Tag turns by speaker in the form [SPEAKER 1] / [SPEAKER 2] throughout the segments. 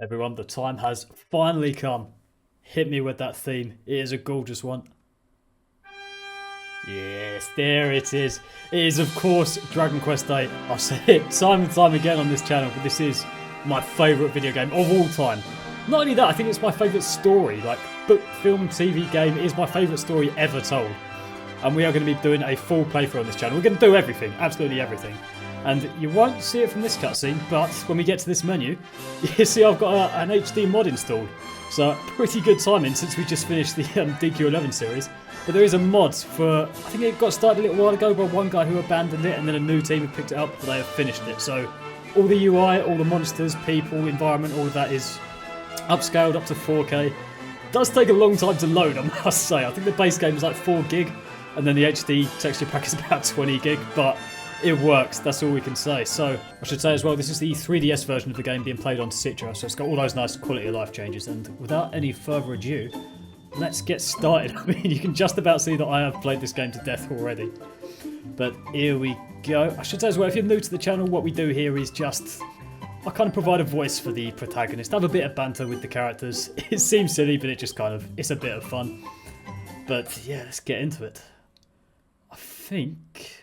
[SPEAKER 1] Everyone, the time has finally come. Hit me with that theme. It is a gorgeous one. Yes, there it is. It is, of course, Dragon Quest VIII. I've said it time and time again on this channel, but this is my favourite video game of all time. Not only that, I think it's my favourite story. Like, book, film, TV game, it is my favourite story ever told. And we are going to be doing a full playthrough on this channel. We're going to do everything, absolutely everything. And you won't see it from this cutscene, but when we get to this menu, you see I've got an HD mod installed. So pretty good timing since we just finished the DQ11 series. But there is a mod for, I think it got started a little while ago by one guy who abandoned it and then a new team have picked it up, but they have finished it. So all the UI, all the monsters, people, environment, all of that is upscaled up to 4K. It does take a long time to load, I must say. I think the base game is like 4 gig and then the HD texture pack is about 20 gig, but it works, that's all we can say. So, I should say as well, this is the 3DS version of the game being played on Citra, so it's got all those nice quality of life changes. And without any further ado, let's get started. I mean, you can just about see that I have played this game to death already. But here we go. I should say as well, if you're new to the channel, what we do here is just, I kind of provide a voice for the protagonist, have a bit of banter with the characters. It seems silly, but it just kind of, it's a bit of fun. But yeah, let's get into it. I think...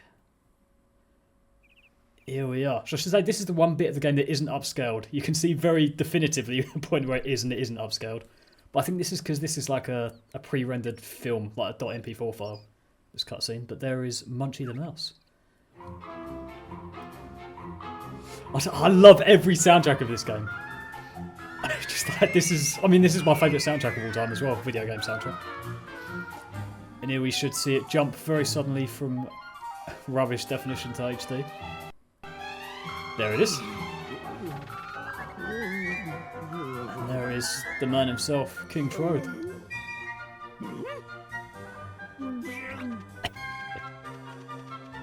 [SPEAKER 1] Here we are. So I should say this is the one bit of the game that isn't upscaled. You can see very definitively the point where it is and it isn't upscaled. But I think this is because this is like a pre-rendered film, like a .mp4 file, this cutscene. But there is Munchie the mouse. I love every soundtrack of this game. Just like this is, I mean, this is my favourite soundtrack of all time as well, video game soundtrack. And here we should see it jump very suddenly from rubbish definition to HD. There it is. And there is the man himself, King Trode.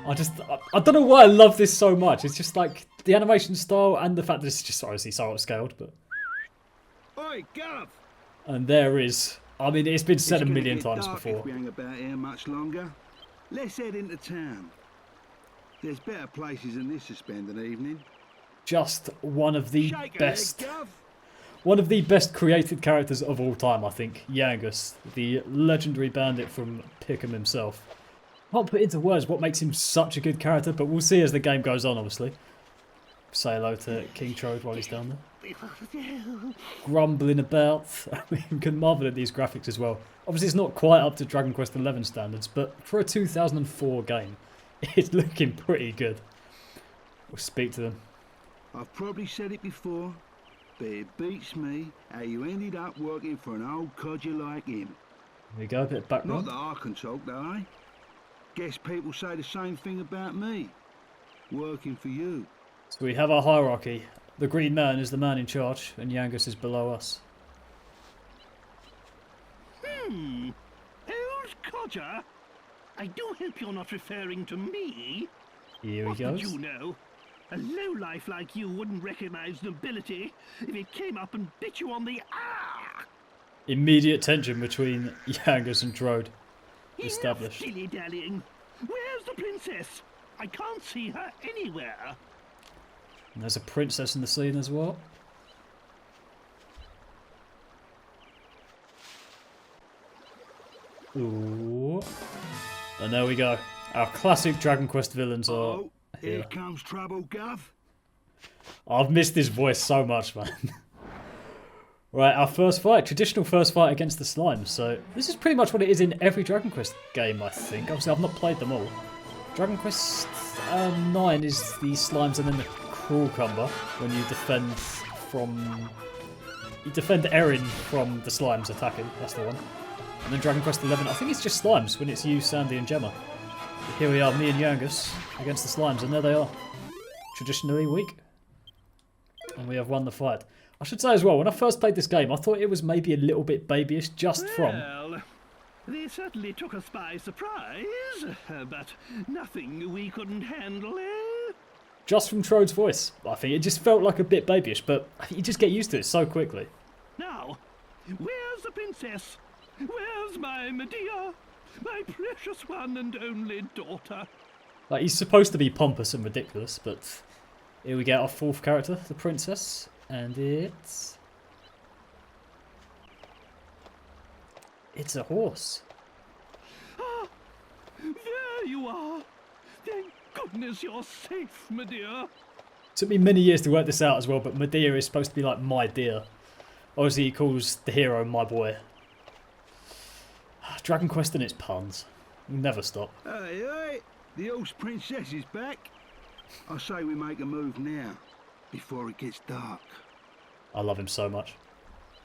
[SPEAKER 1] I don't know why I love this so much. It's just like the animation style and the fact that it's just obviously so upscaled. But
[SPEAKER 2] Oi, Gov!
[SPEAKER 1] And there is. I mean, it's been said a million times before.
[SPEAKER 2] We ain't about here much longer. Let's head into town. There's better places than this to spend an evening.
[SPEAKER 1] Just one of the best, one of the best created characters of all time, I think. Yangus, the legendary bandit from Pick'em himself. Can't put into words what makes him such a good character, but we'll see as the game goes on, obviously. Say hello to King Trode while he's down there. Grumbling about. I mean, you can marvel at these graphics as well. Obviously, it's not quite up to Dragon Quest XI standards, but for a 2004 game, it's looking pretty good. We'll speak to them.
[SPEAKER 2] I've probably said it before, but it beats me how you ended up working for an old codger like him.
[SPEAKER 1] There we go, a bit of background.
[SPEAKER 2] Not that I can talk, though, eh? Guess people say the same thing about me. Working for you.
[SPEAKER 1] So we have our hierarchy. The Green Man is the man in charge, and Yangus is below us.
[SPEAKER 3] Old codger? I do hope you're not referring to me.
[SPEAKER 1] Here he
[SPEAKER 3] What
[SPEAKER 1] goes.
[SPEAKER 3] did you know? A lowlife like you wouldn't recognize nobility if it came up and bit you on the
[SPEAKER 1] Immediate tension between Yangus and Trode established.
[SPEAKER 3] Enough dilly-dallying. Where's the princess? I can't see her anywhere.
[SPEAKER 1] And there's a princess in the scene as well. Ooh. And there we go. Our classic Dragon Quest villains are
[SPEAKER 2] Here
[SPEAKER 1] here.
[SPEAKER 2] comes trouble, Gov.
[SPEAKER 1] I've missed his voice so much, man. Right, our first fight. Traditional first fight against the slimes. So this is pretty much what it is in every Dragon Quest game, I think. Obviously, I've not played them all. Dragon Quest 9 is the slimes and then the Cruelcumber when you defend from... You defend Erin from the slimes attacking. That's the one. And then Dragon Quest 11, I think it's just slimes when it's you, Sandy and Gemma. But here we are, me and Yangus against the slimes, and there they are. Traditionally weak. And we have won the fight. I should say as well, when I first played this game, I thought it was maybe a little bit babyish just from...
[SPEAKER 3] Well, they certainly took us by surprise, but nothing we couldn't handle, eh?
[SPEAKER 1] Just from Trode's voice, I think. It just felt like a bit babyish, but I think you just get used to it so quickly.
[SPEAKER 3] Now, where's the princess? Where's my Medea? My precious one and only daughter.
[SPEAKER 1] Like, he's supposed to be pompous and ridiculous, but here we get our fourth character, the princess, and it's It's a horse.
[SPEAKER 3] Ah, there you are. Thank goodness you're safe, my dear.
[SPEAKER 1] Took me many years to work this out as well, but Medea is supposed to be like my dear. Obviously he calls the hero my boy. Dragon Quest and its puns. Never stop.
[SPEAKER 2] Hey, hey, the horse princess is back. I say we make a move now, before it gets dark.
[SPEAKER 1] I love him so much.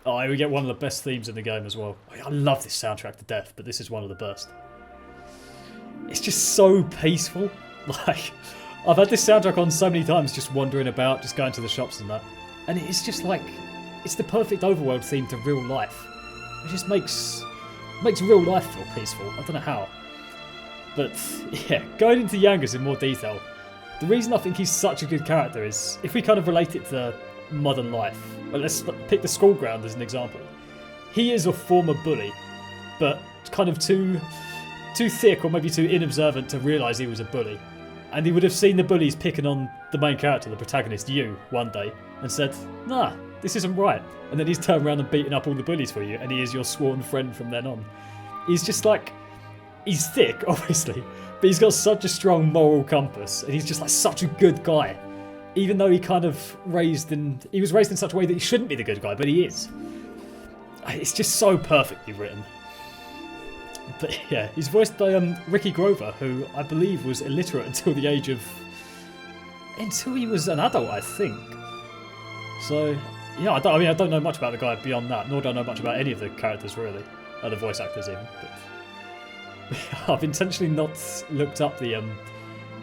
[SPEAKER 1] Oh, we get one of the best themes in the game as well. I love this soundtrack to death, but this is one of the best. It's just so peaceful. Like, I've had this soundtrack on so many times, just wandering about, just going to the shops and that. And it's just like, it's the perfect overworld theme to real life. It just makes real life feel peaceful. I don't know how. But, yeah, going into Yangus in more detail, the reason I think he's such a good character is, if we kind of relate it to modern life, well, let's pick the school ground as an example. He is a former bully, but kind of too thick or maybe too inobservant to realise he was a bully. And he would have seen the bullies picking on the main character, the protagonist, you, one day, and said, nah, this isn't right. And then he's turned around and beaten up all the bullies for you, and he is your sworn friend from then on. He's just like, he's thick, obviously, but he's got such a strong moral compass, and he's just like such a good guy. Even though he was raised in such a way that he shouldn't be the good guy, but he is. It's just so perfectly written. But yeah, he's voiced by Ricky Grover, who I believe was illiterate until he was an adult, I think. So yeah, I don't know much about the guy beyond that, nor do I know much about any of the characters really, the voice actors even. But I've intentionally not looked up the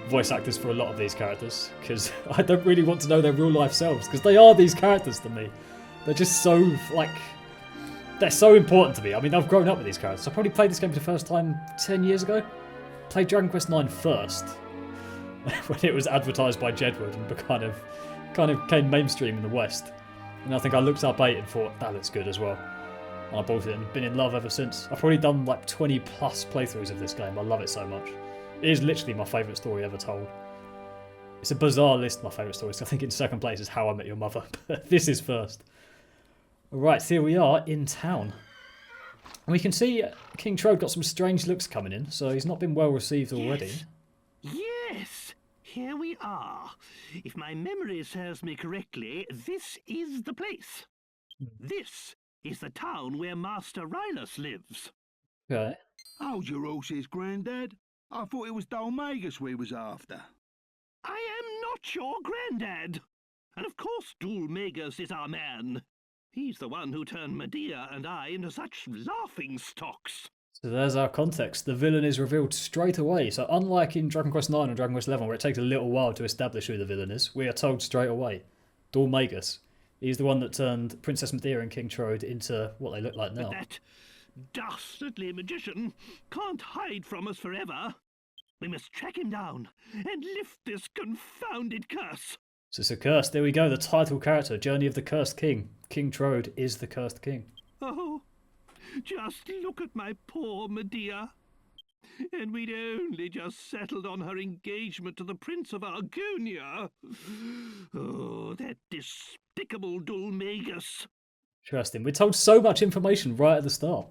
[SPEAKER 1] voice actors for a lot of these characters because I don't really want to know their real life selves, because they are these characters to me. They're just so they're so important to me. I mean, I've grown up with these characters. I probably played this game for the first time 10 years ago. Played Dragon Quest IX first when it was advertised by Jedward and kind of came mainstream in the West. And I think I looked up 8 and thought that looks good as well. And I bought it and been in love ever since. I've probably done like 20 plus playthroughs of this game. I love it so much. It is literally my favourite story ever told. It's a bizarre list of my favourite stories. I think in second place is How I Met Your Mother, but this is first. Right, here we are in town. And we can see King Trode got some strange looks coming in, so he's not been well received already.
[SPEAKER 3] Yes, here we are. If my memory serves me correctly, this is the place. This is the town where Master Rylus lives.
[SPEAKER 1] Okay.
[SPEAKER 2] Hold your horses, Grandad. I thought it was Dhoulmagus we was after.
[SPEAKER 3] I am not your granddad. And of course Dhoulmagus is our man. He's the one who turned Medea and I into such laughing stocks.
[SPEAKER 1] So there's our context. The villain is revealed straight away. So unlike in Dragon Quest IX or Dragon Quest XI, where it takes a little while to establish who the villain is, we are told straight away. Dhoulmagus. He's the one that turned Princess Medea and King Trode into what they look like now.
[SPEAKER 3] But that dastardly magician can't hide from us forever. We must track him down and lift this confounded curse.
[SPEAKER 1] So it's a curse. There we go. The title character, Journey of the Cursed King. King Trode is the Cursed King.
[SPEAKER 3] Oh, just look at my poor Medea. And we'd only just settled on her engagement to the Prince of Argonia. Oh, that despicable Dhoulmagus.
[SPEAKER 1] Interesting. We're told so much information right at the start.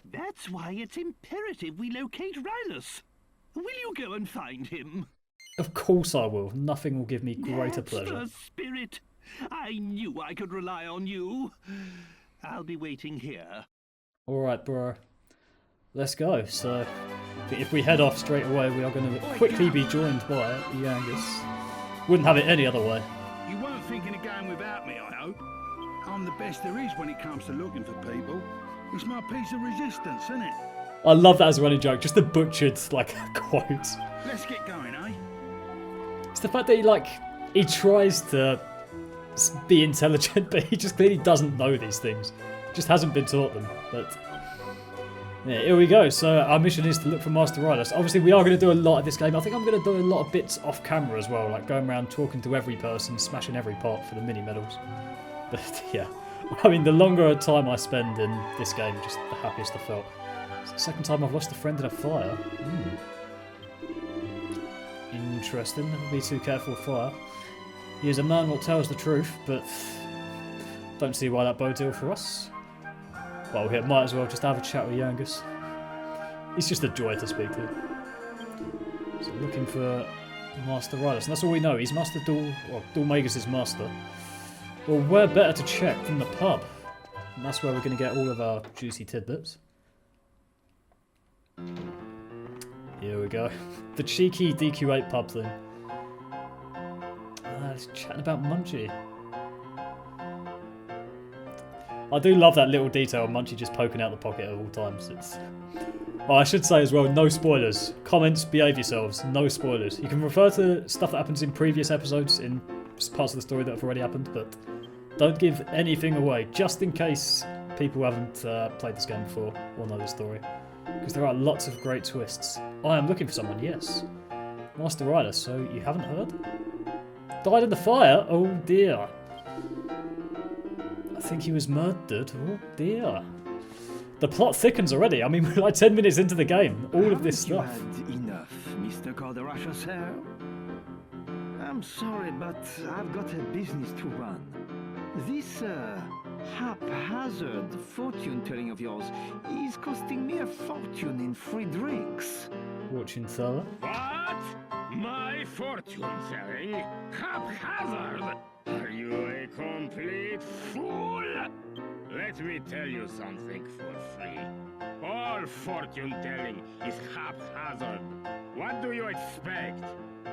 [SPEAKER 3] That's why it's imperative we locate Rylus. Will you go and find him?
[SPEAKER 1] Of course I will. Nothing will give me greater pleasure.
[SPEAKER 3] That's the spirit. I knew I could rely on you. I'll be waiting here.
[SPEAKER 1] Alright, bro. Let's go. So, if we head off straight away, we are going to quickly be joined by Yangus. Wouldn't have it any other way.
[SPEAKER 2] You weren't thinking of going without me, I hope. I'm the best there is when it comes to looking for people. It's my piece of resistance, isn't it?
[SPEAKER 1] I love that as a running joke. Just the butchered, quote.
[SPEAKER 2] Let's get going, eh?
[SPEAKER 1] It's the fact that he tries to be intelligent, but he just clearly doesn't know these things. Just hasn't been taught them. But yeah, here we go. So our mission is to look for Master Rylus. Obviously, we are going to do a lot of this game. I think I'm going to do a lot of bits off camera as well, like going around talking to every person, smashing every pot for the mini medals. But yeah, I mean, the longer time I spend in this game, just the happiest I felt. It's the second time I've lost a friend in a fire. Interesting. Never be too careful with fire. He is a man what tells the truth, but don't see why that bodes ill for us. Well, we might as well just have a chat with Youngus. He's just a joy to speak to. So looking for Master Rylus, and that's all we know. He's Master Dhoulmagus' master. Well, where better to check than the pub? And that's where we're going to get all of our juicy tidbits. Here we go. The cheeky DQ8 pub thing. It's chatting about Munchie. I do love that little detail of Munchie just poking out the pocket at all times. Oh, I should say as well, no spoilers. Comments, behave yourselves. No spoilers. You can refer to stuff that happens in previous episodes, in parts of the story that have already happened, but don't give anything away, just in case people haven't played this game before or know the story. Because there are lots of great twists. I am looking for someone, yes. Master Rylus, so you haven't heard? Died in the fire? Oh dear. I think he was murdered. Oh dear. The plot thickens already. I mean, we're like 10 minutes into the game. All of this stuff.
[SPEAKER 3] Had enough, Mr. Calara, sir. I'm sorry, but I've got a business to run. This haphazard fortune-telling of yours is costing me a fortune in free drinks.
[SPEAKER 1] Fortune teller?
[SPEAKER 4] What? My fortune-telling? Haphazard? Are you a complete fool? Let me tell you something for free. All fortune-telling is haphazard. What do you expect?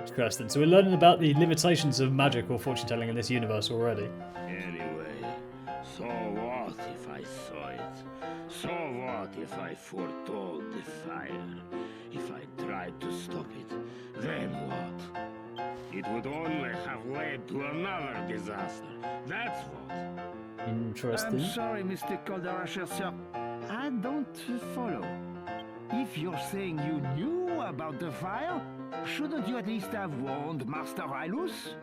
[SPEAKER 1] Interesting. So we're learning about the limitations of magic or fortune-telling in this universe already.
[SPEAKER 4] Anyway, so what if I saw it? So what if I foretold the fire? If I tried to stop it, then what? It would only have led to another disaster. That's what.
[SPEAKER 1] Interesting.
[SPEAKER 3] I'm sorry, Mr. Calara, sir. I don't follow. If you're saying you knew about the fire, shouldn't you at least have warned Master Rylus?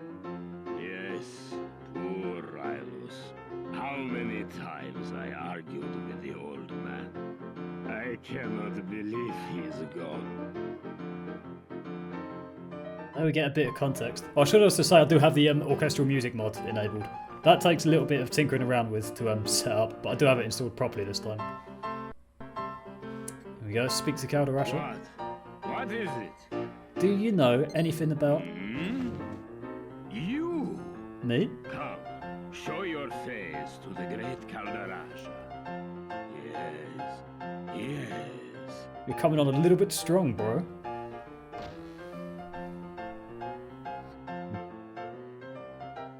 [SPEAKER 4] Yes, poor Rylus. How many times I argued with the old man. I cannot believe he's gone.
[SPEAKER 1] Now we get a bit of context. I should also say I do have the orchestral music mod enabled. That takes a little bit of tinkering around with to set up, but I do have it installed properly this time. Here we go, speak to Calara.
[SPEAKER 4] What? What is it?
[SPEAKER 1] Do you know anything about...
[SPEAKER 4] You?
[SPEAKER 1] Me?
[SPEAKER 4] Come, show your face to the great Calara. Yes, yes.
[SPEAKER 1] You're coming on a little bit strong, bro.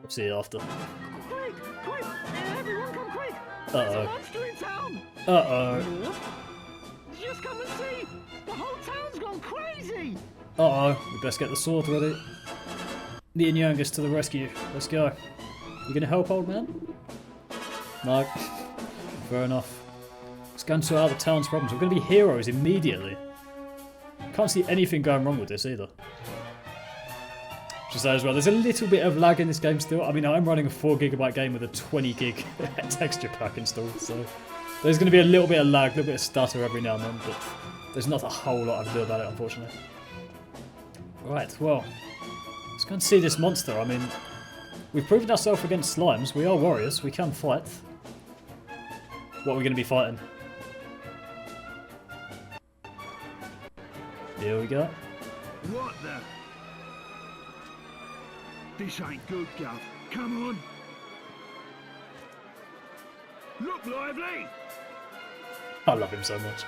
[SPEAKER 1] We'll see you after.
[SPEAKER 3] Quick! Quick! Everyone come quick!
[SPEAKER 1] Uh-oh.
[SPEAKER 3] There's a monster in town!
[SPEAKER 1] Uh-oh.
[SPEAKER 3] Just come and see! The whole town's gone crazy!
[SPEAKER 1] Uh-oh. We best get the sword ready. Me and Youngus to the rescue. Let's go. You gonna help, old man? No. Fair enough. Let's go and sort out the town's problems. We're gonna be heroes immediately. Can't see anything going wrong with this either. Just say as well, there's a little bit of lag in this game still. I mean, I'm running a 4GB game with a 20GB texture pack installed, so there's going to be a little bit of lag, a little bit of stutter every now and then, but there's not a whole lot I can do about it, unfortunately. Right, well, let's go and see this monster. I mean, we've proven ourselves against slimes. We are warriors. We can fight. What are we going to be fighting? Here we go.
[SPEAKER 2] What the? This ain't good, Gov. Come on. Look lively.
[SPEAKER 1] I love him so much.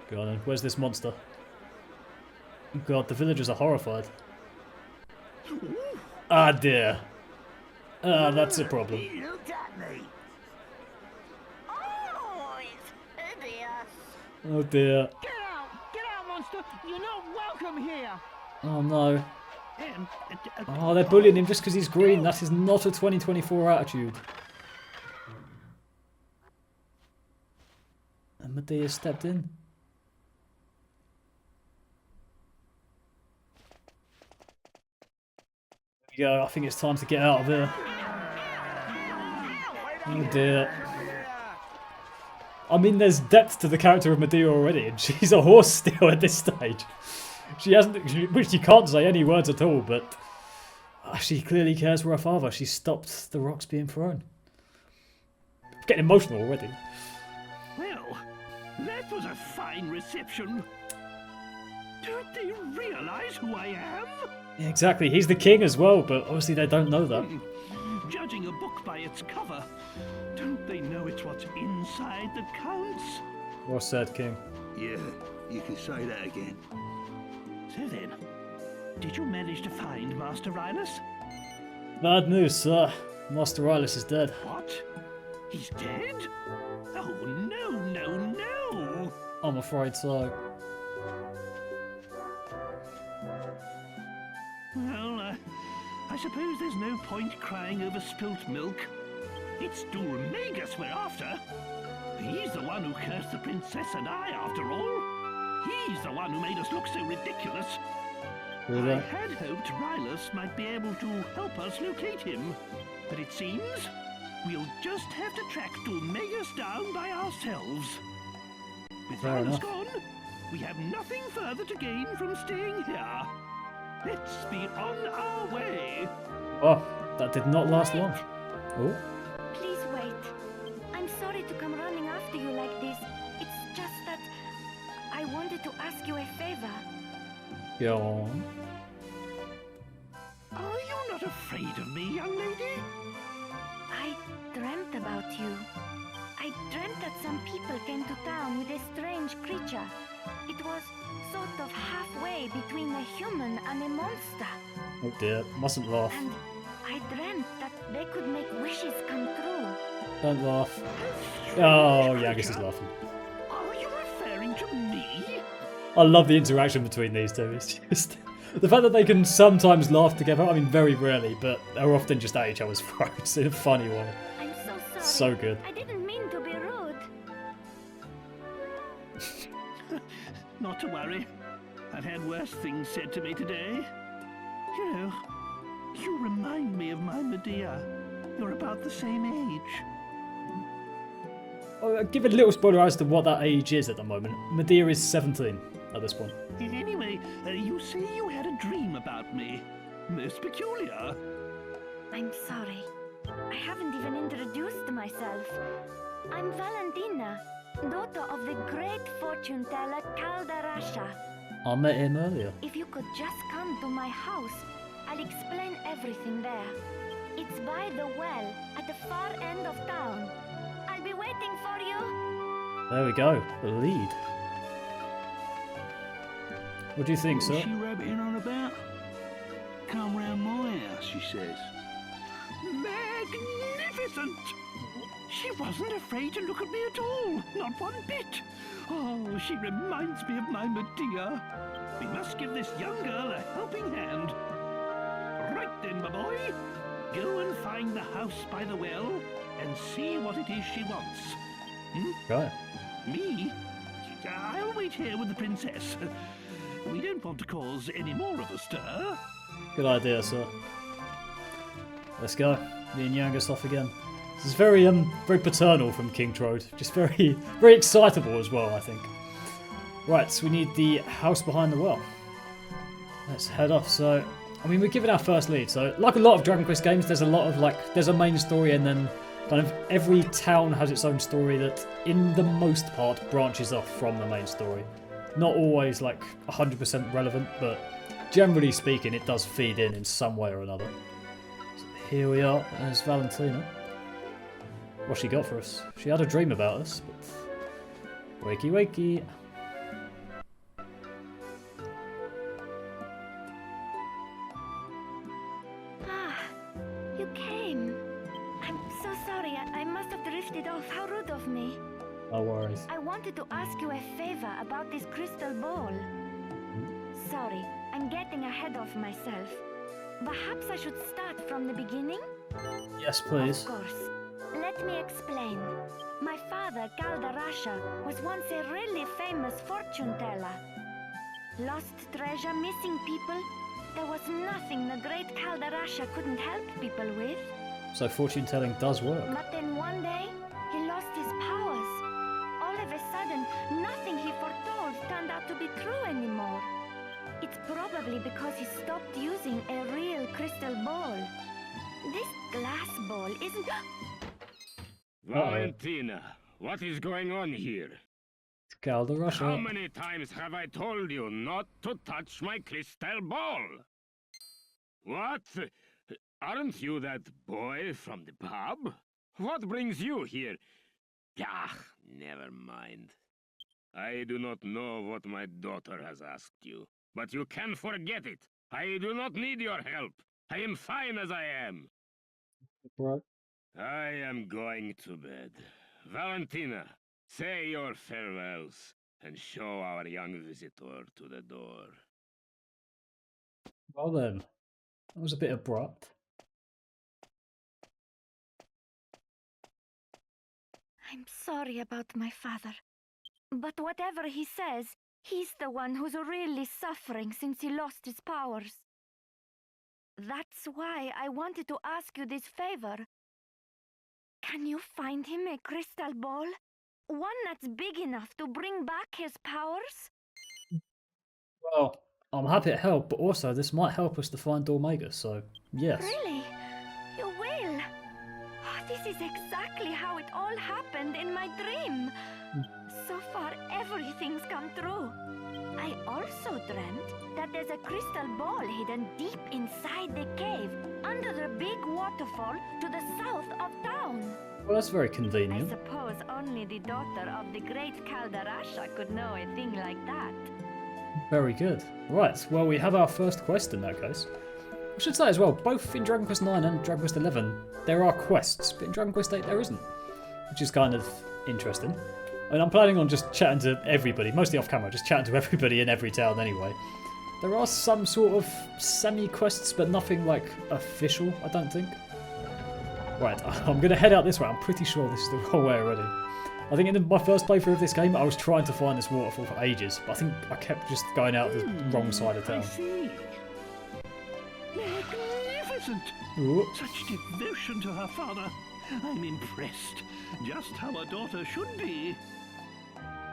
[SPEAKER 1] Go on then. Where's this monster? God, the villagers are horrified. Ah dear. Ah, that's a problem.
[SPEAKER 3] He looked at me. Oh, it's hideous.
[SPEAKER 1] Oh dear.
[SPEAKER 3] Get out, monster! You're not welcome here.
[SPEAKER 1] Oh no. Oh, they're bullying him just because he's green. That is not a 2024 attitude. And Medea stepped in. There we go. I think it's time to get out of here. Oh dear. I mean, there's depth to the character of Medea already, and she's a horse still at this stage. She hasn't, which she can't say any words at all, but she clearly cares for her father. She stopped the rocks being thrown. Getting emotional already.
[SPEAKER 3] Well, that was a fine reception. Don't they realize who I am?
[SPEAKER 1] Yeah, exactly. He's the king as well, but obviously they don't know that.
[SPEAKER 3] Judging a book by its cover, don't they know it's what's inside that counts?
[SPEAKER 1] Well said, king.
[SPEAKER 2] Yeah, you can say that again.
[SPEAKER 3] So then, did you manage to find Master Rylus?
[SPEAKER 1] Bad news, sir. Master Rylus is dead.
[SPEAKER 3] What? He's dead? Oh, no, no, no!
[SPEAKER 1] I'm afraid so.
[SPEAKER 3] Well, I suppose there's no point crying over spilt milk. It's Dhoulmagus we're after. He's the one who cursed the princess and I, after all. He's the one who made us look so ridiculous.
[SPEAKER 1] Really?
[SPEAKER 3] I had hoped Rylus might be able to help us locate him, but it seems we'll just have to track Dhoulmagus down by ourselves. With
[SPEAKER 1] Fair
[SPEAKER 3] Rylus
[SPEAKER 1] enough.
[SPEAKER 3] gone, we have nothing further to gain from staying here. Let's be on our way.
[SPEAKER 1] Oh, that did not last long. Oh,
[SPEAKER 5] Please wait. I'm sorry to come running after you like this. It's just that I wanted to ask you a favor.
[SPEAKER 1] go on.
[SPEAKER 3] Are you not afraid of me, young lady?
[SPEAKER 5] I dreamt about you. I dreamt that some people came to town with a strange creature. It was sort of halfway between a human and a monster.
[SPEAKER 1] Oh dear, mustn't laugh.
[SPEAKER 5] And I dreamt that they could make wishes come true.
[SPEAKER 1] Don't laugh. Oh, yeah, I guess he's laughing.
[SPEAKER 3] Are you referring to me?
[SPEAKER 1] I love the interaction between these two. It's just the fact that they can sometimes laugh together. I mean, very rarely, but they're often just at each other's throats in a funny way.
[SPEAKER 5] I'm so sorry.
[SPEAKER 1] So good.
[SPEAKER 5] I didn't mean to be rude.
[SPEAKER 3] Not to worry. I've had worse things said to me today. You know, you remind me of my Medea. You're about the same age.
[SPEAKER 1] I'll give a little spoiler as to what that age is at the moment. Medea is 17 at this point.
[SPEAKER 3] Anyway, you say you had a dream about me. Most peculiar.
[SPEAKER 5] I'm sorry. I haven't even introduced myself. I'm Valentina, daughter of the great fortune teller Calara.
[SPEAKER 1] I met him earlier.
[SPEAKER 5] If you could just come to my house, I'll explain everything there. It's by the well at the far end of town. I'll be waiting for you.
[SPEAKER 1] There we go. The lead. What do you think,
[SPEAKER 2] What's
[SPEAKER 1] sir?
[SPEAKER 2] she rabbiting on about? Come round my house, she says.
[SPEAKER 3] Magnificent! She wasn't afraid to look at me at all, not one bit. Oh, she reminds me of my Medea. We must give this young girl a helping hand. Right then, my boy. Go and find the house by the well and see what it is she wants.
[SPEAKER 1] Right.
[SPEAKER 3] Me? I'll wait here with the princess. We don't want to cause any more of a stir.
[SPEAKER 1] Good idea, sir. Let's go. Me and Yangus off again. This is very very paternal from King Trode. Just very excitable as well, I think. Right, so we need the house behind the well. Let's head off. So, I mean, we're given our first lead. So, like a lot of Dragon Quest games, there's a lot of there's a main story, and then kind of every town has its own story that, in the most part, branches off from the main story. Not always 100% relevant, but generally speaking, it does feed in some way or another. So here we are as Valentina. What's she got for us? She had a dream about us, but wakey wakey.
[SPEAKER 5] Ah, you came. I'm so sorry. I must have drifted off. How rude of me.
[SPEAKER 1] No worries.
[SPEAKER 5] I wanted to ask you a favor about this crystal ball. Sorry, I'm getting ahead of myself. Perhaps I should start from the beginning?
[SPEAKER 1] Yes, please.
[SPEAKER 5] Of course. Let me explain. My father, Calara, was once a really famous fortune teller. Lost treasure, missing people. There was nothing the great Calara couldn't help people with.
[SPEAKER 1] So fortune telling does work.
[SPEAKER 5] But then one day, he lost his powers. All of a sudden, nothing he foretold turned out to be true anymore. It's probably because he stopped using a real crystal ball. This glass ball isn't...
[SPEAKER 4] Valentina, what is going on here?
[SPEAKER 1] Calara.
[SPEAKER 4] How many times have I told you not to touch my crystal ball? What? Aren't you that boy from the pub? What brings you here? Ah, never mind. I do not know what my daughter has asked you, but you can forget it. I do not need your help. I am fine as I am.
[SPEAKER 1] Right.
[SPEAKER 4] I am going to bed. Valentina, say your farewells and show our young visitor to the door.
[SPEAKER 1] Well then, that was a bit abrupt.
[SPEAKER 5] I'm sorry about my father. But whatever he says, he's the one who's really suffering since he lost his powers. That's why I wanted to ask you this favor. Can you find him a crystal ball? One that's big enough to bring back his powers?
[SPEAKER 1] Well, I'm happy to help, but also this might help us to find Dhoulmagus, so yes.
[SPEAKER 5] Really? You will? Oh, this is exactly how it all happened in my dream. So far, everything's come true. I also dreamt that there's a crystal ball hidden deep inside the cave, under the big waterfall to the south of town.
[SPEAKER 1] Well, that's very
[SPEAKER 5] I
[SPEAKER 1] convenient.
[SPEAKER 5] suppose only the daughter of the great Calara could know a thing like that.
[SPEAKER 1] Very good. Right, well, we have our first quest in that case. I should say as well, both in Dragon Quest IX and Dragon Quest XI, there are quests, but in Dragon Quest VIII there isn't, which is kind of interesting. And I'm planning on just chatting to everybody, mostly off camera, just chatting to everybody in every town anyway. There are some sort of semi-quests, but nothing like official, I don't think. Right, I'm going to head out this way. I'm pretty sure this is the wrong way already. I think in my first playthrough of this game, I was trying to find this waterfall for ages, but I think I kept just going out the wrong side of town.
[SPEAKER 3] I see. Magnificent!
[SPEAKER 1] Ooh.
[SPEAKER 3] Such devotion to her father. I'm impressed. Just how a daughter should be.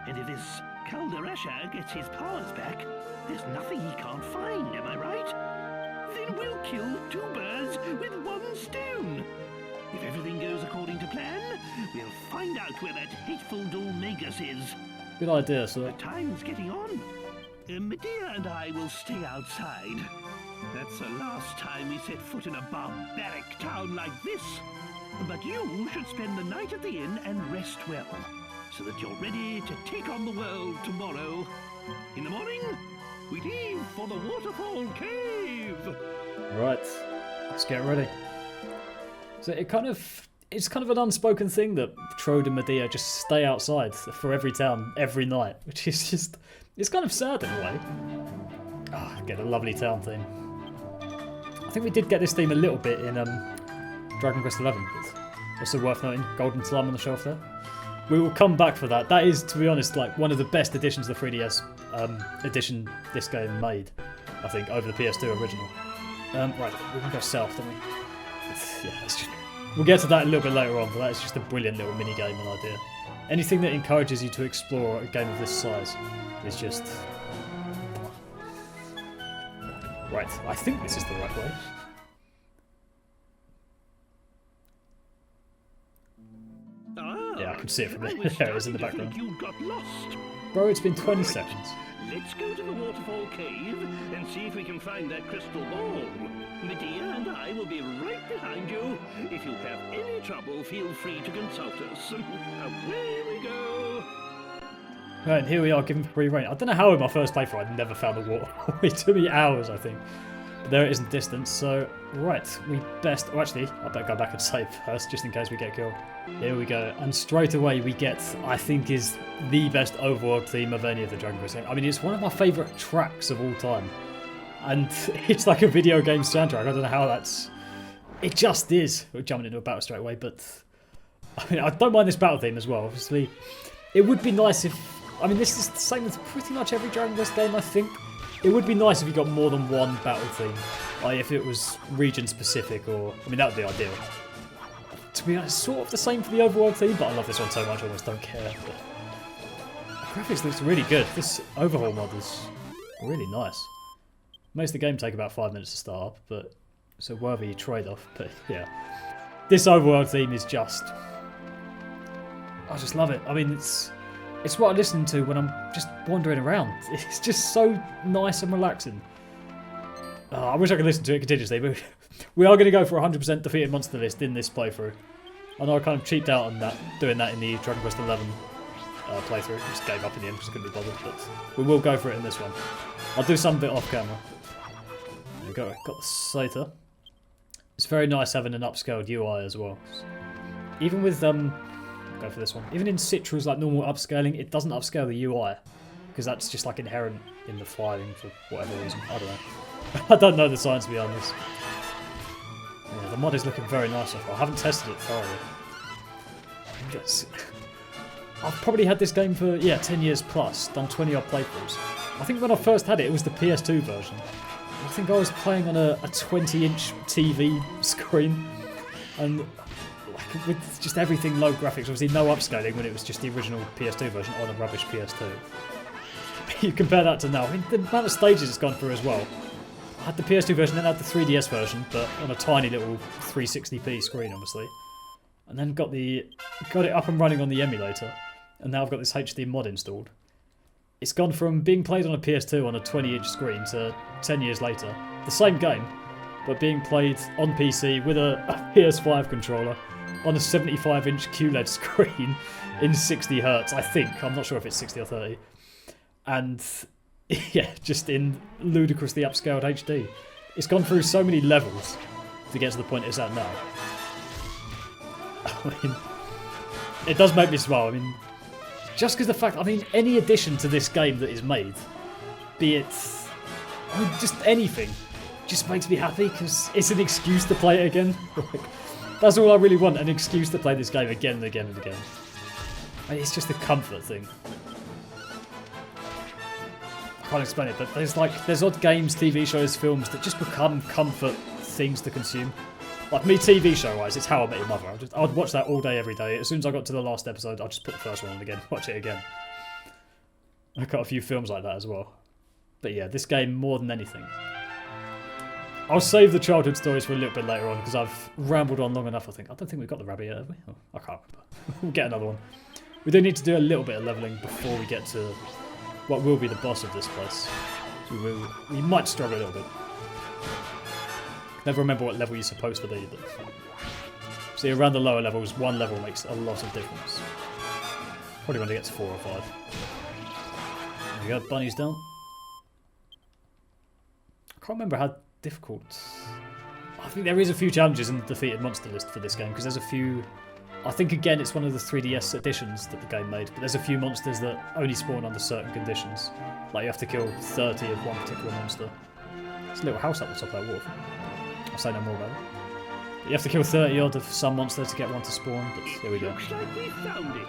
[SPEAKER 3] And if this Calara gets his powers back, there's nothing he can't find, am I right? Then we'll kill two birds with one stone. If everything goes according to plan, we'll find out where that hateful Dhoulmagus is.
[SPEAKER 1] Good idea, sir.
[SPEAKER 3] The time's getting on. Medea and I will stay outside. That's the last time we set foot in a barbaric town like this. But you should spend the night at the inn and rest well, so that you're ready to take on the world tomorrow. In the morning, we leave for the waterfall cave.
[SPEAKER 1] Right, let's get ready. So it's kind of an unspoken thing that Trode and Medea just stay outside for every town every night, which is just, it's kind of sad in a way. Ah, get a lovely town theme. I think we did get this theme a little bit in Dragon Quest XI, but also worth noting, Golden Slime on the shelf there. We will come back for that. That is, to be honest, like one of the best additions to the 3DS edition this game made, I think, over the PS2 original. Right, we can go south, don't we? Yeah, we'll get to that a little bit later on, but that is just a brilliant little mini game and idea. Anything that encourages you to explore a game of this size is just... Right, I think this is the right way. Yeah, I can see it from there. There it is in the background.
[SPEAKER 3] You got lost.
[SPEAKER 1] Bro, it's been 20 seconds.
[SPEAKER 3] Let's go to the waterfall cave and see if we can find that crystal ball. Medea and I will be right behind you. If you have any trouble, feel free to consult us. Away we go.
[SPEAKER 1] Right, and here we are, given free reign. I don't know how in my first playthrough I never found the waterfall. It took me hours, I think. But there it is in the distance, so... Right, we best... Oh, actually, I better go back and save first, just in case we get killed. Here we go, and straight away we get, I think, is the best overworld theme of any of the Dragon Quest games. I mean, it's one of my favourite tracks of all time. And it's like a video game soundtrack. I don't know how that's... It just is. We're jumping into a battle straight away, but... I mean, I don't mind this battle theme as well, obviously. It would be nice if... I mean, this is the same with pretty much every Dragon Quest game, I think. It would be nice if you got more than one battle theme. Like, if it was region-specific, or... I mean, that would be ideal. To be honest, sort of the same for the overworld theme, but I love this one so much I almost don't care. But the graphics looks really good. This overhaul mod is really nice. Makes the game take about 5 minutes to start up, but it's a worthy trade-off. But yeah, this overworld theme is just I just love it. I mean, it's what I listen to when I'm just wandering around. It's just so nice and relaxing. I wish I could listen to it continuously, but we are going to go for 100% defeated monster list in this playthrough. I know I kind of cheaped out on that, doing that in the Dragon Quest XI playthrough. I just gave up in the end because I couldn't be bothered, but we will go for it in this one. I'll do some bit off camera. There we go, got the Citra. It's very nice having an upscaled UI as well. Even with, go for this one. Even in Citra's like normal upscaling, it doesn't upscale the UI. Because that's just like inherent in the filing for whatever reason. I don't know. I don't know the science behind this. Yeah, the mod is looking very nice so far. I haven't tested it thoroughly. I've probably had this game for, 10 years plus, done 20 odd playthroughs. I think when I first had it, it was the PS2 version. I think I was playing on a 20-inch TV screen, and like, with just everything low graphics, obviously no upscaling when it was just the original PS2 version on a rubbish PS2. You compare that to now, I mean, the amount of stages it's gone through as well. I had the PS2 version, then I had the 3DS version, but on a tiny little 360p screen, obviously. And then got it up and running on the emulator, and now I've got this HD mod installed. It's gone from being played on a PS2 on a 20-inch screen to 10 years later, the same game, but being played on PC with a PS5 controller on a 75-inch QLED screen in 60 Hz, I think. I'm not sure if it's 60 or 30. And yeah, just in ludicrously upscaled HD. It's gone through so many levels to get to the point it's at now. I mean, it does make me smile. I mean, just because the fact, I mean, any addition to this game that is made, be it, I mean, just anything, just makes me happy because it's an excuse to play it again. That's all I really want, an excuse to play this game again and again and again. I mean, it's just a comfort thing. I can't explain it, but there's odd games, TV shows, films that just become comfort things to consume. Like me, TV show wise, it's How I Met Your Mother. I'd watch that all day, every day. As soon as I got to the last episode, I'd just put the first one on again, watch it again. I've got a few films like that as well. But yeah, this game more than anything. I'll save the childhood stories for a little bit later on because I've rambled on long enough, I think. I don't think we've got the rabbit yet, have we? Oh, I can't remember. We'll get another one. We do need to do a little bit of levelling before we get to what will be the boss of this place. So we might struggle a little bit. Never remember what level you're supposed to be, but see, around the lower levels, one level makes a lot of difference. Probably when it gets 4 or 5. There we go, bunny's down. I can't remember how difficult. I think there is a few challenges in the defeated monster list for this game, because there's a few. I think again it's one of the 3DS editions that the game made, but there's a few monsters that only spawn under certain conditions. Like you have to kill 30 of one particular monster. There's a little house up the top of that waterfall. I'll say no more about it. But you have to kill 30 odd of some monster to get one to spawn, but here we go.
[SPEAKER 3] Looks like we found it.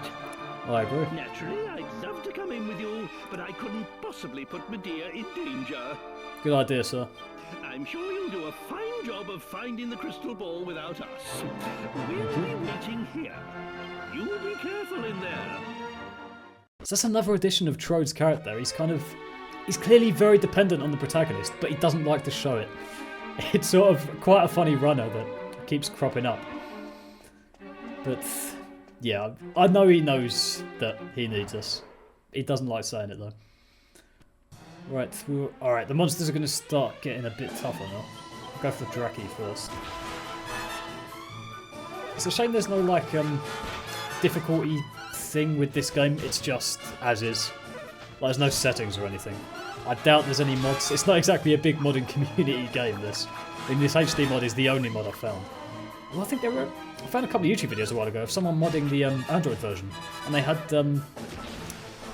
[SPEAKER 1] I agree.
[SPEAKER 3] Naturally, I'd love to come in with you, but I couldn't possibly put Medea in danger.
[SPEAKER 1] Good idea, sir.
[SPEAKER 3] I'm sure you'll do a fine job of finding the crystal ball without us. We'll be waiting here. You be careful in there.
[SPEAKER 1] So that's another addition of Trode's character. He's clearly very dependent on the protagonist, but he doesn't like to show it. It's sort of quite a funny runner that keeps cropping up. But yeah, I know he knows that he needs us. He doesn't like saying it though. Right, alright, the monsters are going to start getting a bit tougher now. I'll go for Draki first. It's a shame there's no like difficulty thing with this game, it's just as is. Like, there's no settings or anything. I doubt there's any mods. It's not exactly a big modding community game, this. I mean, this HD mod is the only mod I've found. Well, I think I found a couple of YouTube videos a while ago of someone modding the Android version. And they had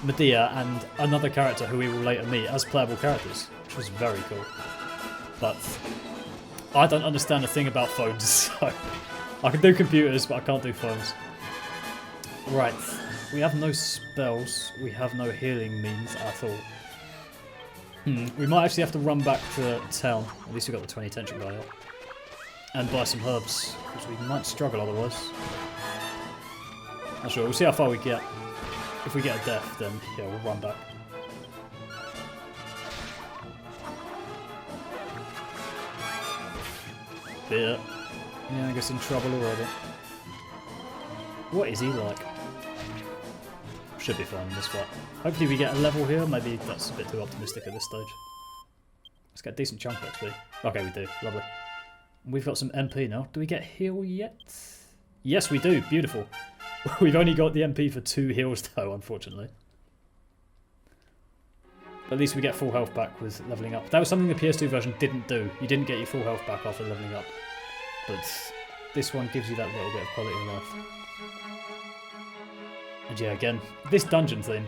[SPEAKER 1] Medea and another character who we will later meet as playable characters, which was very cool. But I don't understand a thing about phones, so I can do computers, but I can't do phones. Right, we have no spells, we have no healing means at all. We might actually have to run back to town, at least we got the 20 tension guy up, and buy some herbs, because we might struggle otherwise. Not sure, we'll see how far we get. If we get a death, then yeah, we'll run back. Yeah, I guess in trouble already. What is he like? Should be fine in this fight. Hopefully we get a level here. Maybe that's a bit too optimistic at this stage. Let's get a decent chunk of XP. Okay, we do. Lovely. We've got some MP now. Do we get heal yet? Yes, we do. Beautiful. We've only got the MP for 2 heals though, unfortunately. But at least we get full health back with leveling up. That was something the PS2 version didn't do. You didn't get your full health back after leveling up. But this one gives you that little bit of quality of life. And yeah, again, this dungeon theme.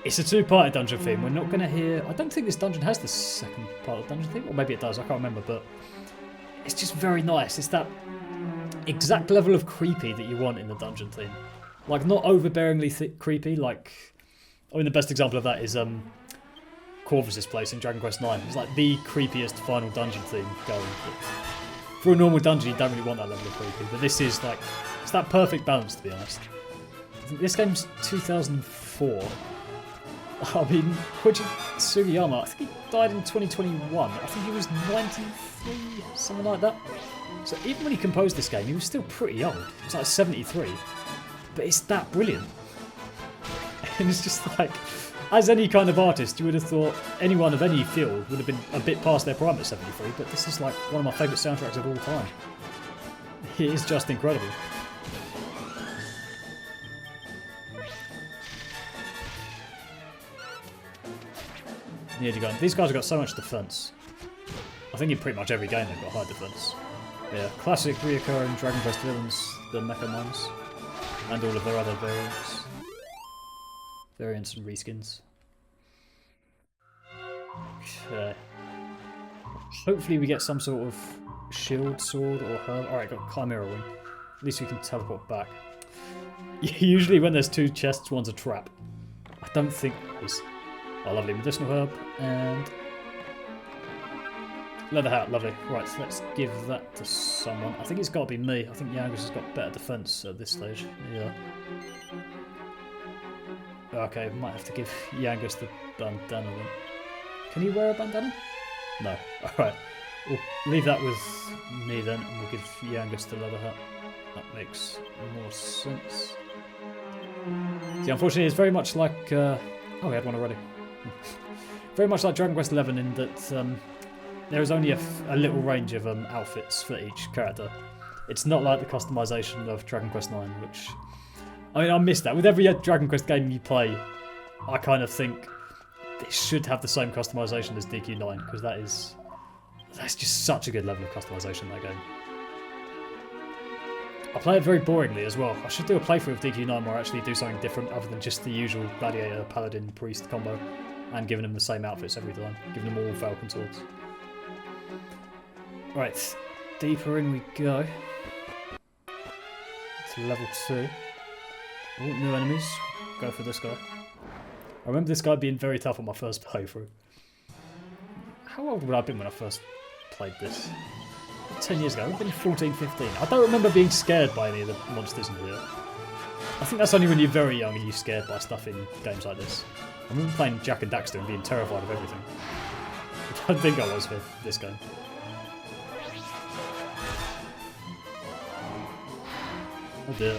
[SPEAKER 1] It's a 2-party dungeon theme. We're not going to hear... I don't think this dungeon has the second part of the dungeon theme. Or maybe it does, I can't remember. But it's just very nice. It's that exact level of creepy that you want in the dungeon theme. Like, not overbearingly creepy. Like, I mean, the best example of that is Corvus' place in Dragon Quest IX. It's like the creepiest final dungeon theme going. But for a normal dungeon, you don't really want that level of creepy. But this is like... It's that perfect balance, to be honest. I think this game's 2004. I mean, Koji Sugiyama, I think he died in 2021. I think he was 93, something like that. So even when he composed this game, he was still pretty old. He was like 73. But it's that brilliant. And it's just like, as any kind of artist, you would have thought anyone of any field would have been a bit past their prime at 73. But this is like one of my favourite soundtracks of all time. It is just incredible. Nearly gone. These guys have got so much defense. I think in pretty much every game they've got high defense. Yeah, classic reoccurring Dragon Quest villains, the Mecha Mons, and all of their other variants and reskins. Okay. Hopefully we get some sort of shield, sword, or herb. Alright, got Chimera Wing. At least we can teleport back. Usually when there's 2 chests, one's a trap. I don't think there's... Oh, lovely medicinal herb, and leather hat, lovely. Right, so let's give that to someone. I think it's got to be me. I think Yangus has got better defense at this stage. Yeah. Okay, might have to give Yangus the bandana then. Can he wear a bandana? No. Alright, we'll leave that with me then, and we'll give Yangus the leather hat. That makes more sense. See, unfortunately, it's very much like... oh, we had one already. Very much like Dragon Quest XI in that there is only a little range of outfits for each character. It's not like the customization of Dragon Quest IX, which... I mean, I miss that. With every Dragon Quest game you play, I kind of think it should have the same customization as DQ9, because that's just such a good level of customization in that game. I play it very boringly as well. I should do a playthrough of DQ9 where I actually do something different other than just the usual Gladiator, Paladin, Priest combo, and giving them the same outfits every time. Giving them all Falcon swords. Right, deeper in we go. To level 2. Oh, new enemies. Go for this guy. I remember this guy being very tough on my first playthrough. How old would I have been when I first played this? 10 years ago. I've been 14, 15. I don't remember being scared by any of the monsters in here. I think that's only when you're very young and you're scared by stuff in games like this. I remember playing Jak and Daxter and being terrified of everything. I don't think I was for this game. Oh dear.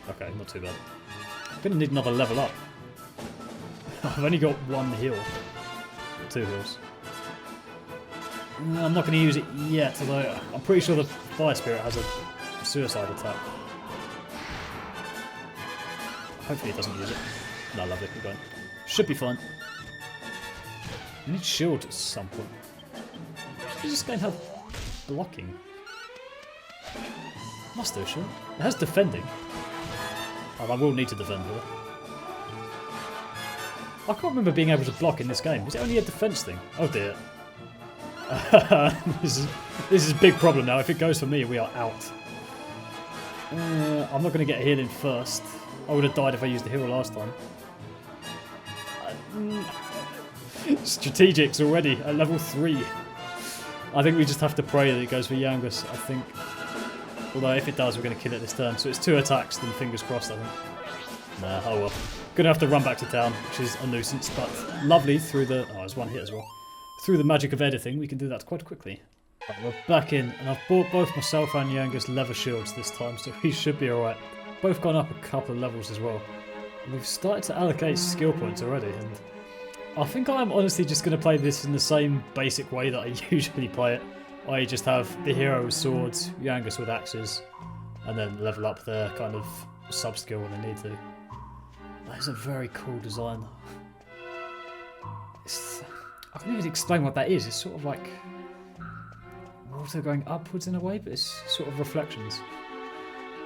[SPEAKER 1] Okay, not too bad. I'm gonna need another level up. I've only got 1 heal. 2 heals. I'm not going to use it yet, although I'm pretty sure the Fire Spirit has a suicide attack. Hopefully it doesn't use it. No, lovely, keep going. Should be fine. I need shield at some point. Does this game have blocking? Must do, sure. It has defending. Oh, I will need to defend here. I can't remember being able to block in this game. Is it only a defense thing? Oh dear. This is a big problem now. If it goes for me, we are out. I'm not going to get healed in first. I would have died if I used the heal last time. Strategics already at level 3. I think we just have to pray that it goes for Yangus, I think. Although if it does, we're going to kill it this turn. So it's 2 attacks, then fingers crossed, I think. Nah, oh well. Gonna have to run back to town, which is a nuisance, but lovely through the... Oh, there's one hit as well. Through the magic of editing, we can do that quite quickly. Right, we're back in, and I've bought both myself and Yangus leather shields this time, so he should be alright. Both gone up a couple of levels as well. We've started to allocate skill points already, and I think I'm honestly just going to play this in the same basic way that I usually play it. I just have the hero with swords, Yangus with axes, and then level up their kind of sub-skill when they need to. That is a very cool design. I can't even explain what that is. It's sort of like water going upwards in a way, but it's sort of reflections.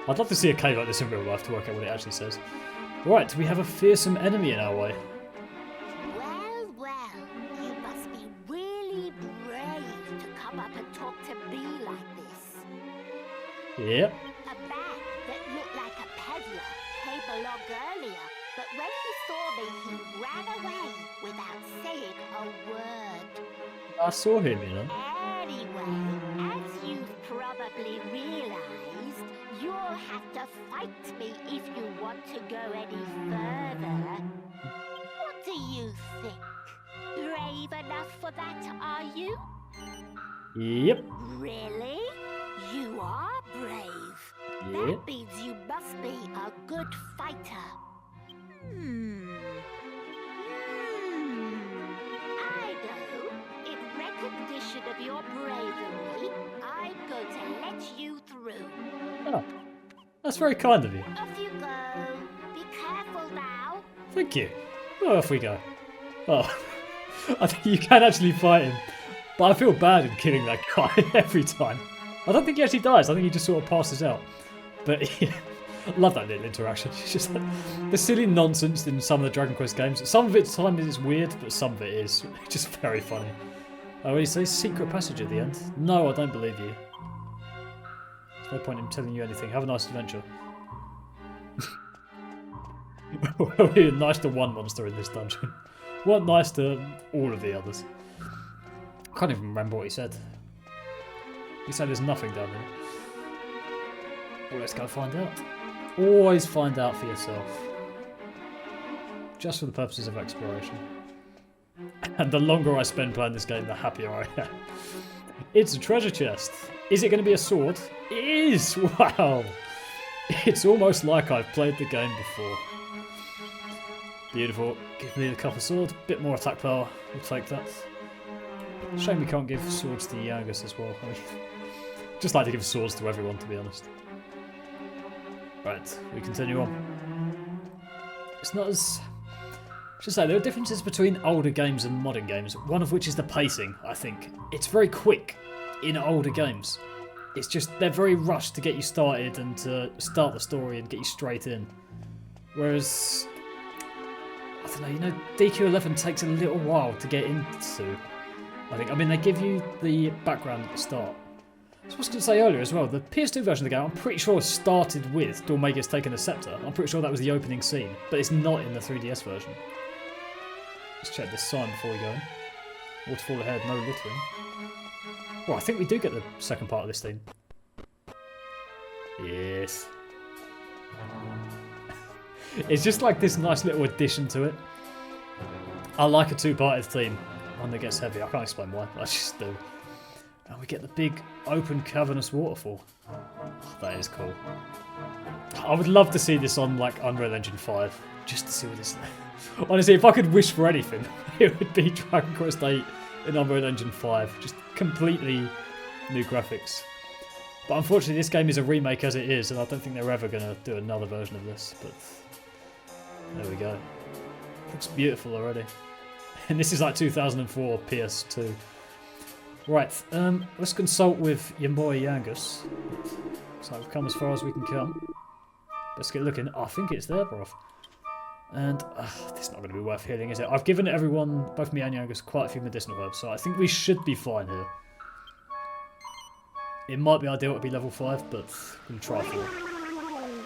[SPEAKER 1] I'd love to see a cave like this in real life to work out what it actually says. Right, we have a fearsome enemy in our way.
[SPEAKER 5] Well, well, you must be really brave to come up and talk to me like this.
[SPEAKER 1] Yep.
[SPEAKER 5] A man that looked like a peddler came along earlier, but when he saw me, he ran away without saying a word.
[SPEAKER 1] I saw him, you know.
[SPEAKER 5] Anyway, as you've probably realized, you'll have to fight me if you want to go any further. What do you think? Brave enough for that, are you?
[SPEAKER 1] Yep.
[SPEAKER 5] Really? You are brave.
[SPEAKER 1] Yep.
[SPEAKER 5] That means you must be a good fighter. I know. In recognition of your bravery, I'm going to let you through.
[SPEAKER 1] Oh, that's very kind of you.
[SPEAKER 5] Off you go. Be careful now.
[SPEAKER 1] Thank you. Well, off we go. Oh, I think you can actually fight him, but I feel bad in killing that guy every time. I don't think he actually dies. I think he just sort of passes out. But yeah, I love that little interaction. It's just like the silly nonsense in some of the Dragon Quest games. Some of it's time is weird, but some of it is just very funny. Oh, he says secret passage at the end. No, I don't believe you. There's no point in telling you anything. Have a nice adventure. We're nice to one monster in this dungeon. Weren't nice to all of the others. I can't even remember what he said. He said there's nothing down there. Well, let's go find out. Always find out for yourself. Just for the purposes of exploration. And the longer I spend playing this game, the happier I am. It's a treasure chest. Is it going to be a sword? It is! Wow! It's almost like I've played the game before. Beautiful. Give me the copper sword. Bit more attack power. We'll take that. Shame we can't give swords to Yangus as well. I mean, just like to give swords to everyone, to be honest. Right, we continue on. It's not as... I should say, there are differences between older games and modern games, one of which is the pacing, I think. It's very quick in older games. It's just, they're very rushed to get you started and to start the story and get you straight in. Whereas, I don't know, you know, DQ11 takes a little while to get into, I think. I mean, they give you the background at the start. So I was going to say earlier as well, the PS2 version of the game, I'm pretty sure started with Dhoulmagus taking the scepter. I'm pretty sure that was the opening scene, but it's not in the 3DS version. Let's check this sign before we go in. Waterfall ahead, no littering. Well, I think we do get the second part of this thing. Yes. It's just like this nice little addition to it. I like a two-parted theme. One that gets heavy. I can't explain why, but I just do. And we get the big, open, cavernous waterfall. Oh, that is cool. I would love to see this on, like, Unreal Engine 5. Just to see what this is. Honestly, if I could wish for anything, it would be Dragon Quest VIII in Unreal Engine 5. Just completely new graphics. But unfortunately, this game is a remake as it is, and I don't think they're ever going to do another version of this. But there we go. Looks beautiful already. And this is like 2004 PS2. Right, let's consult with your boy Yangus. So we've come as far as we can come. Let's get looking. I think it's there, bruv. And this is not going to be worth healing, is it? I've given everyone, both me and Yangus, quite a few medicinal herbs, so I think we should be fine here. It might be ideal to be level 5, but we'll try for it.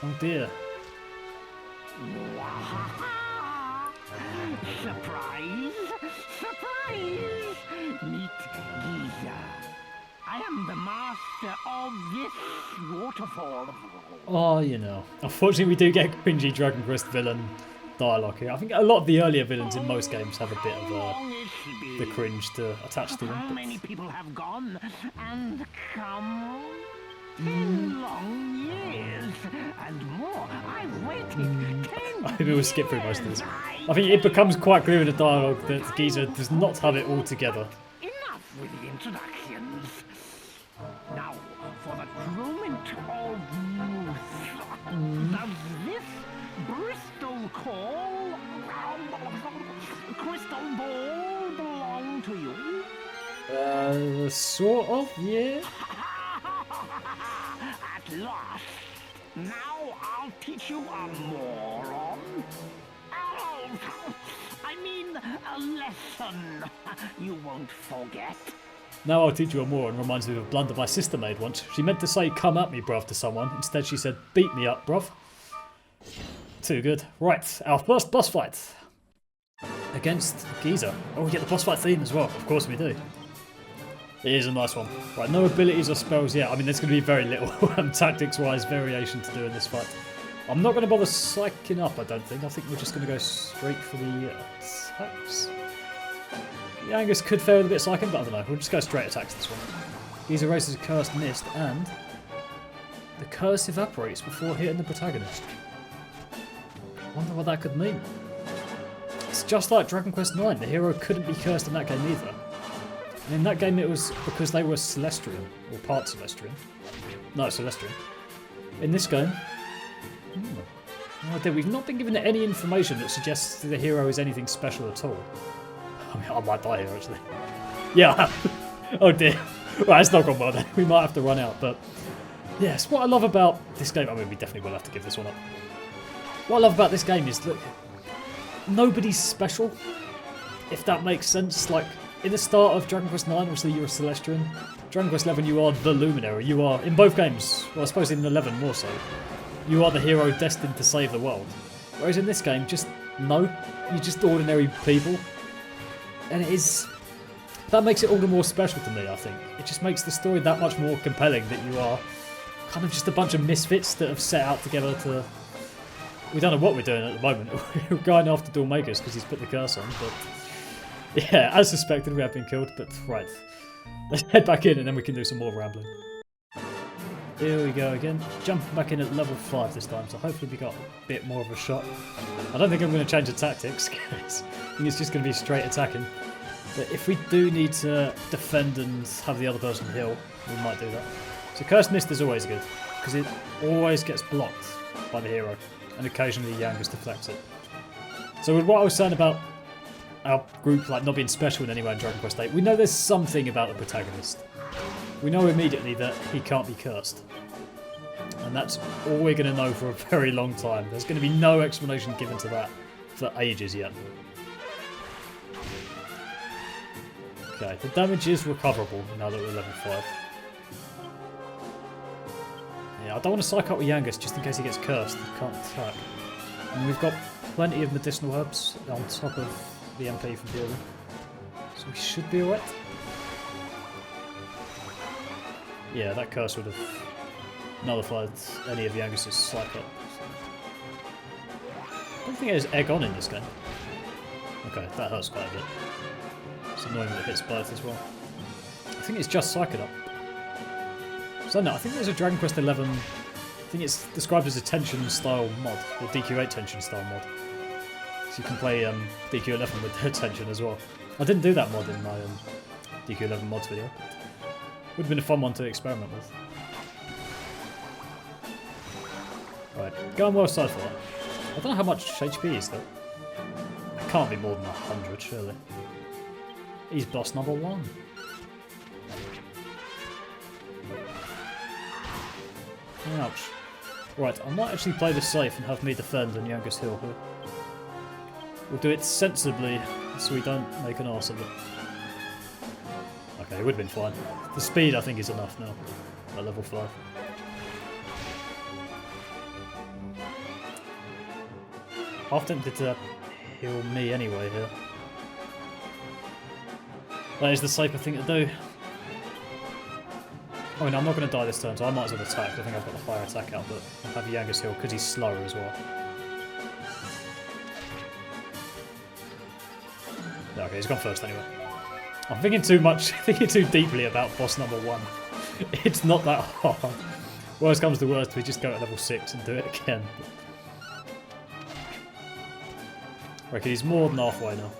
[SPEAKER 1] Oh dear.
[SPEAKER 4] Surprise! Surprise! Meet Giza. I am the master of this waterfall.
[SPEAKER 1] Oh, you know. Unfortunately, we do get cringy Dragon Quest villain dialogue here. I think a lot of the earlier villains in most games have a bit of the cringe to attach to them.
[SPEAKER 4] How many people have gone and come? 10 long years and more. I've waited 10
[SPEAKER 1] Maybe we'll skip through most of this. I think it becomes quite clear in the dialogue that Giza does not have it all together.
[SPEAKER 4] Enough with the introductions. Now, for the truant of youth. Does this Bristol call crystal ball belong to you?
[SPEAKER 1] Sort of, yeah.
[SPEAKER 4] At last. Now I'll teach you a moron. Oh, I mean a lesson you won't forget.
[SPEAKER 1] Now I'll teach you a moron reminds me of a blunder my sister made once. She meant to say come at me bruv to someone. Instead she said beat me up bruv. Too good. Right, our first boss fight. Against Giza. Oh, we get the boss fight theme as well. Of course we do. It is a nice one. Right, no abilities or spells yet. I mean, there's going to be very little tactics-wise variation to do in this fight. I'm not going to bother psyching up, I don't think. I think we're just going to go straight for the attacks. The Angus could fail with a bit of psyching, but I don't know. We'll just go straight attacks this one. Giza raises a cursed mist, and the curse evaporates before hitting the protagonist. I wonder what that could mean. It's just like Dragon Quest IX. The hero couldn't be cursed in that game either. And in that game it was because they were Celestian, or part Celestian. No, Celestian. In this game, no idea. We've not been given any information that suggests the hero is anything special at all. I mean, I might die here actually. Yeah, oh dear. Right, it's not gone well then. We might have to run out, but yes, what I love about this game, I mean we definitely will have to give this one up. What I love about this game is that nobody's special, if that makes sense. Like, in the start of Dragon Quest IX, obviously you're a Celestian. Dragon Quest XI, you are the Luminary. You are, in both games, well I suppose in 11 more so, you are the hero destined to save the world. Whereas in this game, just no, you're just ordinary people. And it is, that makes it all the more special to me, I think. It just makes the story that much more compelling that you are kind of just a bunch of misfits that have set out together to... We don't know what we're doing at the moment. We're going after Dhoulmagus because he's put the curse on, but... Yeah, as suspected, we have been killed, but right. Let's head back in and then we can do some more rambling. Here we go again. Jumping back in at level 5 this time, so hopefully we got a bit more of a shot. I don't think I'm going to change the tactics, guys. I think it's just going to be straight attacking. But if we do need to defend and have the other person heal, we might do that. So Cursed Mist is always good, because it always gets blocked by the hero, and occasionally Yangus deflects it. So with what I was saying about our group like not being special in any way in Dragon Quest VIII, we know there's something about the protagonist. We know immediately that he can't be cursed. And that's all we're going to know for a very long time. There's going to be no explanation given to that for ages yet. Okay, the damage is recoverable now that we're level 5. Yeah, I don't want to psych up with Yangus just in case he gets cursed and can't attack. And we've got plenty of medicinal herbs on top of the MP from healing. So we should be alright. Yeah, that curse would have nullified any of Yangus's psych up. I don't think there's egg on in this game. Okay, that hurts quite a bit. It's annoying that it hits both as well. I think it's just psych it up. So no, I think there's a Dragon Quest XI, I think it's described as a tension style mod, or DQ8 tension style mod. So you can play DQ11 with the tension as well. I didn't do that mod in my DQ11 mods video. Would have been a fun one to experiment with. Right, going well so far. I don't know how much HP is though. It can't be more than 100 surely. He's boss number 1. Ouch. Right, I might actually play this safe and have me defend and Yangus heal here. We'll do it sensibly so we don't make an arse of it. Okay, it would have been fine. The speed I think is enough now at level 5. Half tempted to heal me anyway here. That is the safer thing to do. I mean, I'm not going to die this turn, so I might as well attack. I think I've got the higher attack output. I'll have Yangus heal because he's slower as well. Yeah, okay, he's gone first anyway. I'm thinking too much, thinking too deeply about boss number 1. It's not that hard. Worst comes to worst, we just go at level 6 and do it again. reckon he's more than halfway now.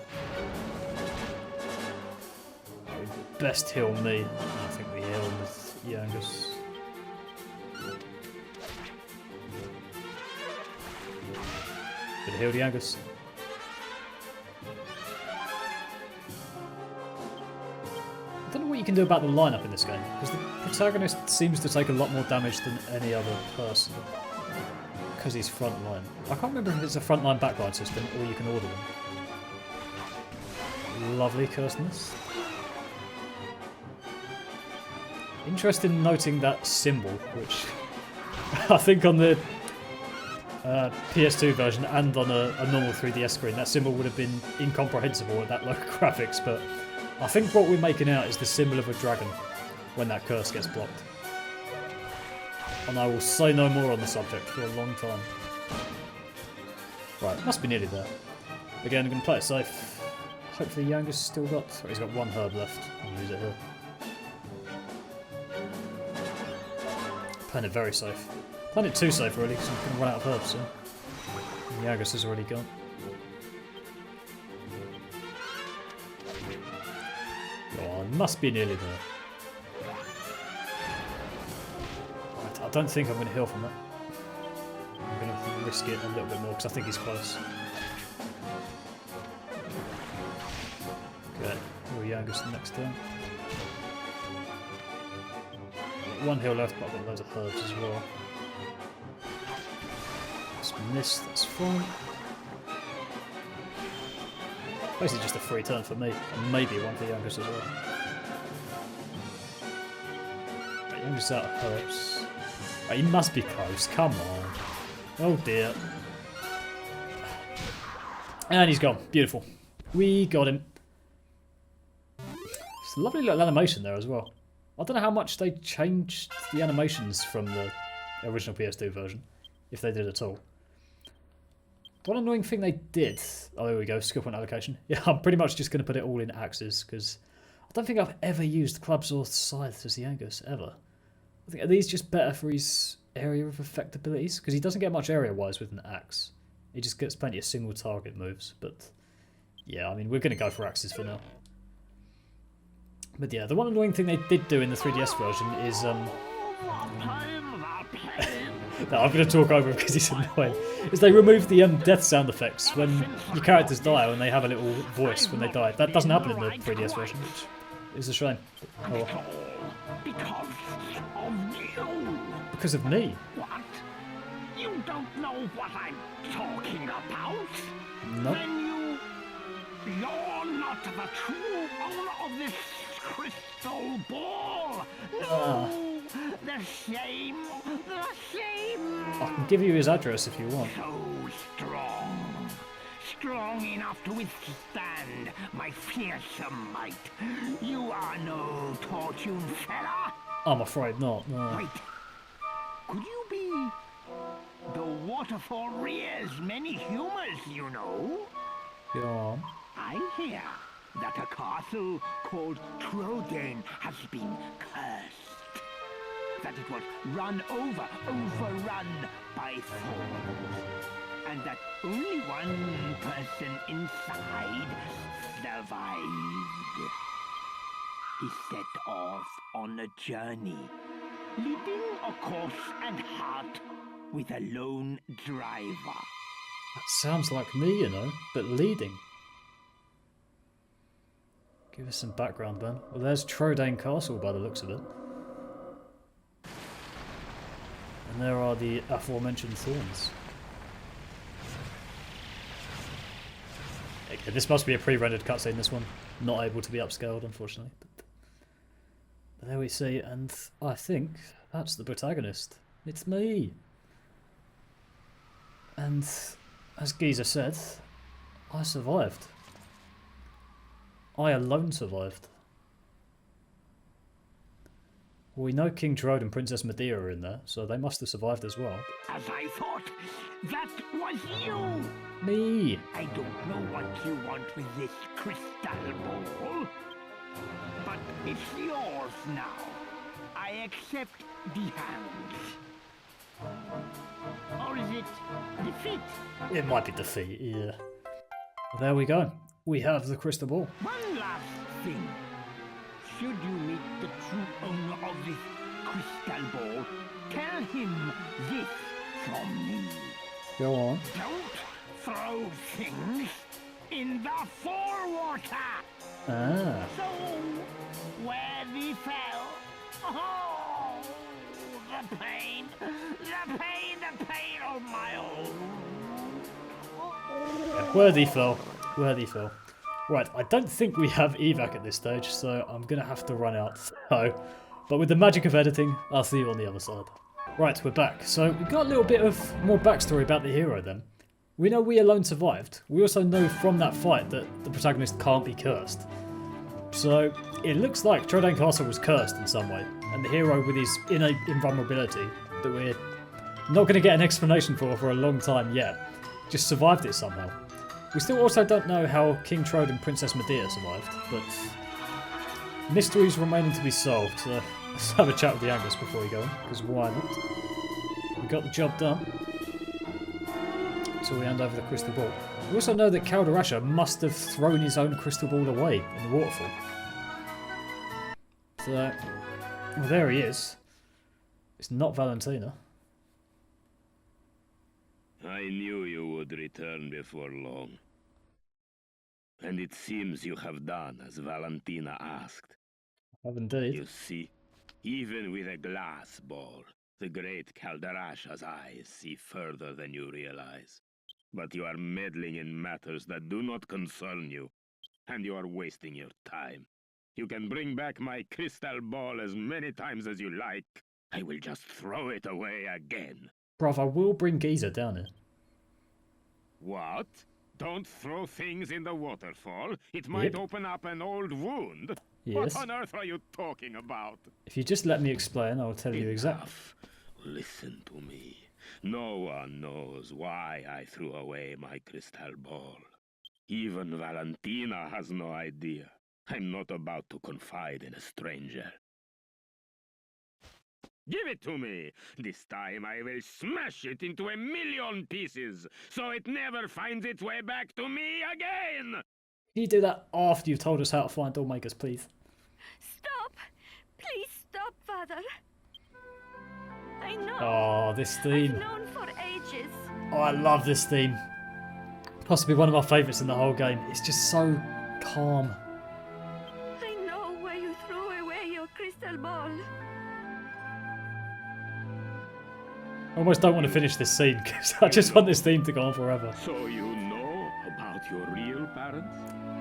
[SPEAKER 1] Best heal me. I think we heal with Yangus. Gonna heal the Yangus. I don't know what you can do about the lineup in this game, because the protagonist seems to take a lot more damage than any other person. Because he's frontline. I can't remember if it's a frontline backline system or you can order them. Lovely cursedness. Interesting noting that symbol, which I think on the PS2 version and on a normal 3DS screen, that symbol would have been incomprehensible at that low graphics, but I think what we're making out is the symbol of a dragon when that curse gets blocked. And I will say no more on the subject for a long time. Right, must be nearly there. Again, I'm going to play it safe. Hopefully Yangus still got... Oh, he's got one herb left. I'll use it here. Playing it very safe. Playing it too safe really, because I'm going to run out of herbs soon. And Yangus has already gone. Oh, I must be nearly there. I don't think I'm going to heal from that. I'm going to risk it a little bit more because I think he's close. Okay, we'll Yangus next turn. One heal left, but I've got loads of herbs as well. Let's miss, that's fine. Basically just a free turn for me, and maybe one for Yangus as well. Right, Yangus out of herbs. Right, he must be close, come on. Oh dear. And he's gone, beautiful. We got him. It's a lovely little animation there as well. I don't know how much they changed the animations from the original PS2 version, if they did at all. One annoying thing they did... Oh, there we go, skill point allocation. Yeah, I'm pretty much just going to put it all in axes, because I don't think I've ever used clubs or scythes as the Yangus, ever. I think, are these just better for his area of effect abilities? Because he doesn't get much area-wise with an axe. He just gets plenty of single target moves, but... Yeah, I mean, we're going to go for axes for now. But yeah, the one annoying thing they did do in the 3DS version is, no, I'm going to talk over him because he's annoying. Is they removed the death sound effects when your characters die and they have a little voice when they die. That doesn't happen in the 3DS version, which is a shame. Oh well. Because of me?
[SPEAKER 4] What? You don't know what I'm talking about?
[SPEAKER 1] No.
[SPEAKER 4] Then you're not the true owner of this crystal ball. No, the shame, the shame.
[SPEAKER 1] I can give you his address if you want.
[SPEAKER 4] So strong, strong enough to withstand my fearsome might. You are no tortune fella.
[SPEAKER 1] I'm afraid not, no.
[SPEAKER 4] Wait, could you be the waterfall rears many humors, you know?
[SPEAKER 1] Go on.
[SPEAKER 4] I hear that a castle called Trodain has been cursed. That it was run over, overrun by foes. And that only one person inside survived. He set off on a journey, leading a horse and cart with a lone driver.
[SPEAKER 1] That sounds like me, you know, but leading. Give us some background then. Well, there's Trodain Castle by the looks of it. And there are the aforementioned thorns. Okay, this must be a pre-rendered cutscene, this one. Not able to be upscaled, unfortunately. But there we see, and I think that's the protagonist. It's me. And as Giza said, I survived. I alone survived. Well, we know King Trode and Princess Medea are in there, so they must have survived as well.
[SPEAKER 4] As I thought, that was you!
[SPEAKER 1] Me!
[SPEAKER 4] I don't know what you want with this crystal ball, but it's yours now. I accept the hands. Or is it defeat?
[SPEAKER 1] It might be defeat, yeah. There we go. We have the crystal ball.
[SPEAKER 3] One last thing. Should you meet the true owner of this crystal ball, tell him this from me.
[SPEAKER 1] Go on.
[SPEAKER 3] Don't throw things in the forewater.
[SPEAKER 1] Ah.
[SPEAKER 3] So, where we fell. Oh, the pain, the pain of my own.
[SPEAKER 1] Worthy fell. Worthy fell. Right, I don't think we have evac at this stage, so I'm going to have to run out. So, but with the magic of editing, I'll see you on the other side. Right, we're back. So we've got a little bit of more backstory about the hero then. We know we alone survived. We also know from that fight that the protagonist can't be cursed. So it looks like Trodain Castle was cursed in some way, and the hero with his innate invulnerability that we're not going to get an explanation for a long time yet, just survived it somehow. We still also don't know how King Trode and Princess Medea survived, but mysteries remaining to be solved, so let's have a chat with the Angus before we go in, because why not? We got the job done, so we hand over the crystal ball. We also know that Calara must have thrown his own crystal ball away in the waterfall. So, well, there he is. It's not Valentina.
[SPEAKER 4] I knew you would return before long. And it seems you have done as Valentina asked.
[SPEAKER 1] I have indeed.
[SPEAKER 4] You see, even with a glass ball, the great Caldarasha's eyes see further than you realize. But you are meddling in matters that do not concern you, and you are wasting your time. You can bring back my crystal ball as many times as you like. I will just throw it away again.
[SPEAKER 1] Bruv, I will bring Giza down here.
[SPEAKER 4] What? Don't throw things in the waterfall. It might open up an old wound.
[SPEAKER 1] Yes.
[SPEAKER 4] What on earth are you talking about?
[SPEAKER 1] If you just let me explain, I will tell you exactly.
[SPEAKER 4] Enough. Listen to me. No one knows why I threw away my crystal ball. Even Valentina has no idea. I'm not about to confide in a stranger. Give it to me! This time I will smash it into 1,000,000 pieces, so it never finds its way back to me again!
[SPEAKER 1] Can you do that after you've told us how to find Dhoulmagus, please?
[SPEAKER 5] Stop! Please stop, Father. I know.
[SPEAKER 1] Oh, this theme.
[SPEAKER 5] I've known for ages.
[SPEAKER 1] Oh, I love this theme. Possibly one of my favourites in the whole game. It's just so calm.
[SPEAKER 5] I know where you threw away your crystal ball.
[SPEAKER 1] I almost don't want to finish this scene because I just want this theme to go on forever.
[SPEAKER 4] So you know about your real parents?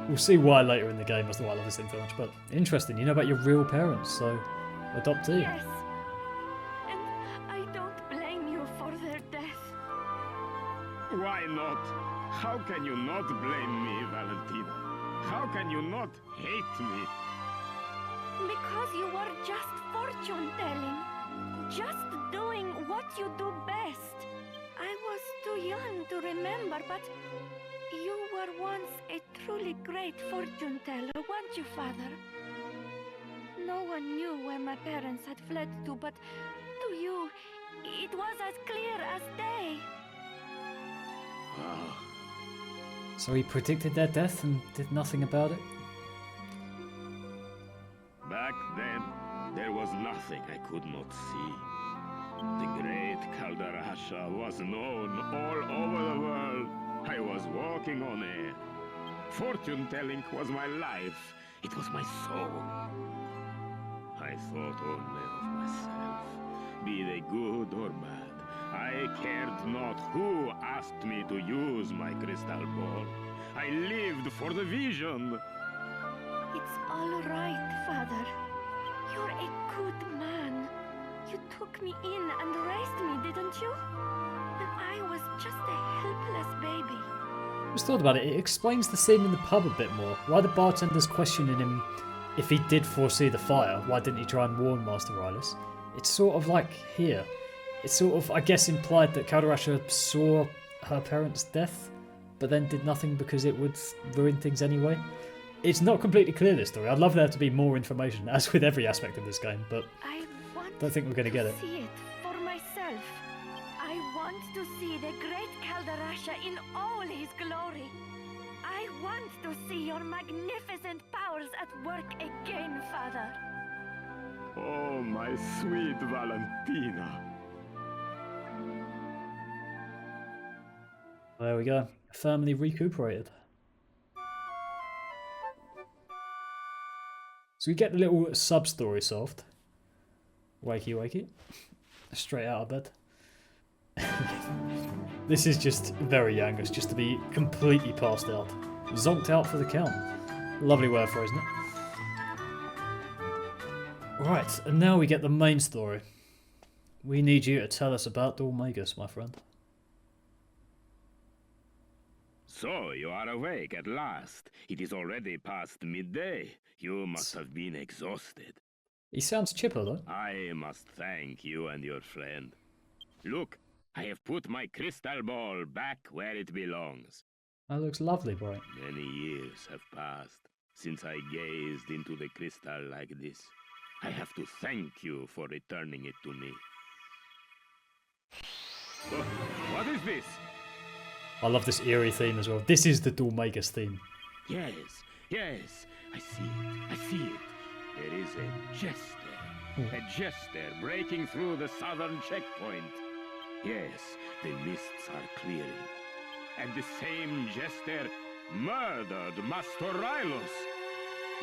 [SPEAKER 1] We'll see why later in the game as to why I love this theme so much. But interesting, you know about your real parents, so adoptee.
[SPEAKER 5] Yes. And I don't blame you for their death.
[SPEAKER 4] Why not? How can you not blame me, Valentina? How can you not hate me?
[SPEAKER 5] Because you were just fortune-telling. Just doing what you do best. I was too young to remember, but you were once a truly great fortune teller, weren't you, Father? No one knew where my parents had fled to, but to you, it was as clear as day.
[SPEAKER 1] So he predicted their death and did nothing about it?
[SPEAKER 4] Back then, there was nothing I could not see. The great Caldarasha was known all over the world. I was walking on air. Fortune-telling was my life. It was my soul. I thought only of myself, be they good or bad. I cared not who asked me to use my crystal ball. I lived for the vision.
[SPEAKER 5] It's all right, Father. You're a good man. You took me in and raised me, didn't you? And I was just a helpless baby.
[SPEAKER 1] I just thought about it. It explains the scene in the pub a bit more. Why the bartender's questioning him if he did foresee the fire. Why didn't he try and warn Master Rylus? It's sort of like here. It's sort of, I guess, implied that Caldarasha saw her parents' death, but then did nothing because it would ruin things anyway. It's not completely clear, this story. I'd love there to be more information, as with every aspect of this game, but
[SPEAKER 5] I want
[SPEAKER 1] don't think we're going to get it.
[SPEAKER 5] see it for myself. I want to see the great Caldarasha in all his glory. I want to see your magnificent powers at work again, Father.
[SPEAKER 4] Oh, my sweet Valentina.
[SPEAKER 1] There we go. Family recuperated. So we get the little sub-story solved. Wakey, wakey. Straight out of bed. This is just very Angus, just to be completely passed out. Zonked out for the count. Lovely word for it, isn't it? Right, and now we get the main story. We need you to tell us about Dhoulmagus, my friend.
[SPEAKER 4] So, you are awake at last. It is already past midday. You must have been exhausted.
[SPEAKER 1] He sounds chipper, though.
[SPEAKER 4] I must thank you and your friend. Look, I have put my crystal ball back where it belongs.
[SPEAKER 1] That looks lovely, boy.
[SPEAKER 4] Many years have passed since I gazed into the crystal like this. I have to thank you for returning it to me. Oh, what is this?
[SPEAKER 1] I love this eerie theme as well. This is the Dhoulmagus theme.
[SPEAKER 4] Yes, yes, I see it, I see it. There is a jester breaking through the southern checkpoint. Yes, the mists are clearing. And the same jester murdered Master Rylus.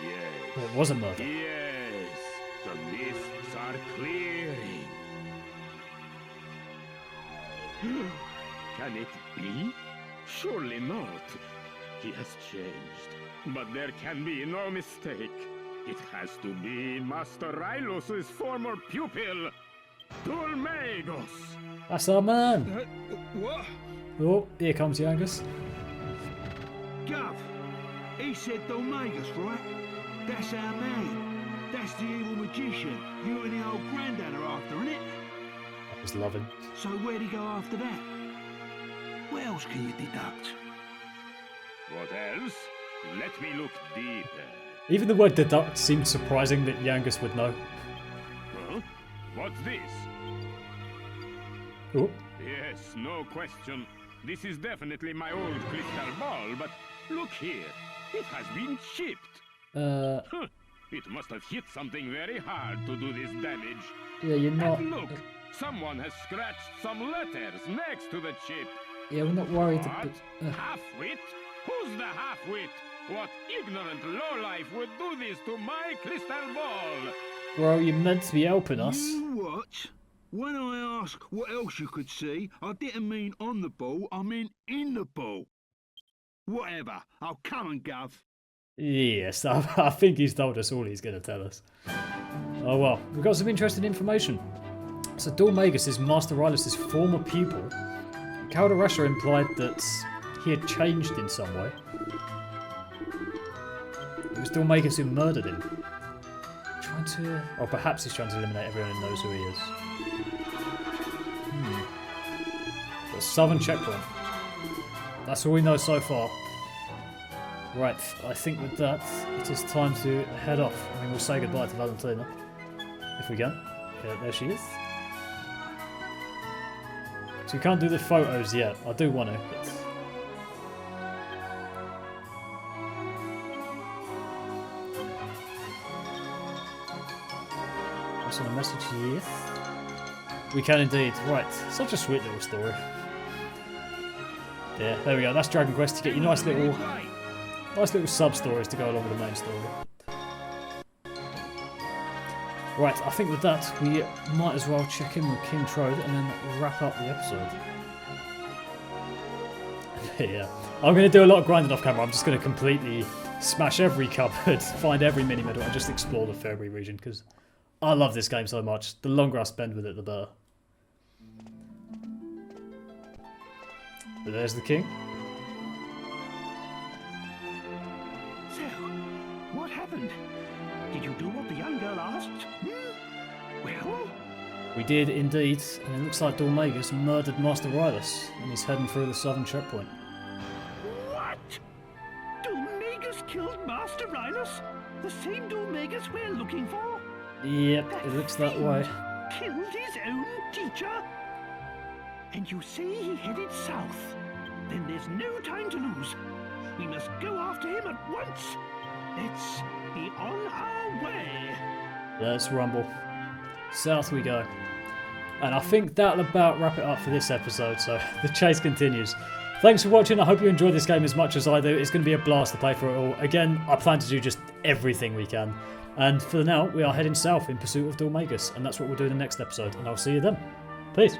[SPEAKER 4] Yes.
[SPEAKER 1] Well, it was a murder.
[SPEAKER 4] Yes, the mists are clearing. Can it be? Surely not. He has changed. But there can be no mistake. It has to be Master Rylus's former pupil, Dhoulmagus.
[SPEAKER 1] That's our man.
[SPEAKER 2] What?
[SPEAKER 1] Oh, here comes the Angus.
[SPEAKER 2] Gov, he said Dhoulmagus, right? That's our man. That's the evil magician you and the old granddad are after, innit?
[SPEAKER 1] That was loving.
[SPEAKER 2] So where'd he go after that? What else can you deduct?
[SPEAKER 4] What else? Let me look deeper.
[SPEAKER 1] Even the word deduct seemed surprising that Yangus would know.
[SPEAKER 4] Huh? What's this?
[SPEAKER 1] Oh,
[SPEAKER 4] Yes, no question. This is definitely my old crystal ball, but look here. It has been chipped. Huh. It must have hit something very hard to do this damage.
[SPEAKER 1] yeah, you're not.
[SPEAKER 4] And look, someone has scratched some letters next to the chip.
[SPEAKER 1] Yeah, we're not worried.
[SPEAKER 4] What?
[SPEAKER 1] But,
[SPEAKER 4] Half-wit? Who's the half-wit? What ignorant lowlife would do this to my crystal ball?
[SPEAKER 1] bro, you're meant to be helping us.
[SPEAKER 2] You what? When I ask what else you could see, I didn't mean on the ball, I meant in the ball. Whatever. Oh, come on, Gov.
[SPEAKER 1] Yes, I think he's told us all he's going to tell us. Oh well, we've got some interesting information. So Dhoulmagus is Master Rylus' former pupil. Calara implied that he had changed in some way. It was Dhoulmagus who murdered him. Trying to... Or perhaps he's trying to eliminate everyone who knows who he is. The southern checkpoint. That's all we know so far. Right, I think with that, it is time to head off. I mean, we'll say goodbye to Valentina. If we can. Yeah, there she is. So we can't do the photos yet. I do want to, but... What's on a message here? We can indeed. Right, such a sweet little story. Yeah, there we go. That's Dragon Quest to get you nice little sub-stories to go along with the main story. Right, I think with that, we might as well check in with King Trode and then wrap up the episode. Yeah, I'm going to do a lot of grinding off camera. I'm just going to completely smash every cupboard, find every mini-medal, and just explore the Fairy region, because I love this game so much. The longer I spend with it, the better. But there's the king.
[SPEAKER 3] So, what happened? Did you do what the young girl asked? Well?
[SPEAKER 1] We did indeed, and it looks like Dhoulmagus murdered Master Rylus, and he's heading through the southern checkpoint.
[SPEAKER 3] What? Dhoulmagus killed Master Rylus? The same Dhoulmagus we're looking for?
[SPEAKER 1] Yep, it looks that way.
[SPEAKER 3] Killed his own teacher? And you say he headed south? Then there's no time to lose. We must go after him at once. Let's be on our way.
[SPEAKER 1] Let's rumble. South we go. And I think that'll about wrap it up for this episode, so the chase continues. Thanks for watching, I hope you enjoyed this game as much as I do. It's going to be a blast to play through it all. Again, I plan to do just everything we can. And for now, we are heading south in pursuit of Dhoulmagus, and that's what we'll do in the next episode, and I'll see you then. Peace.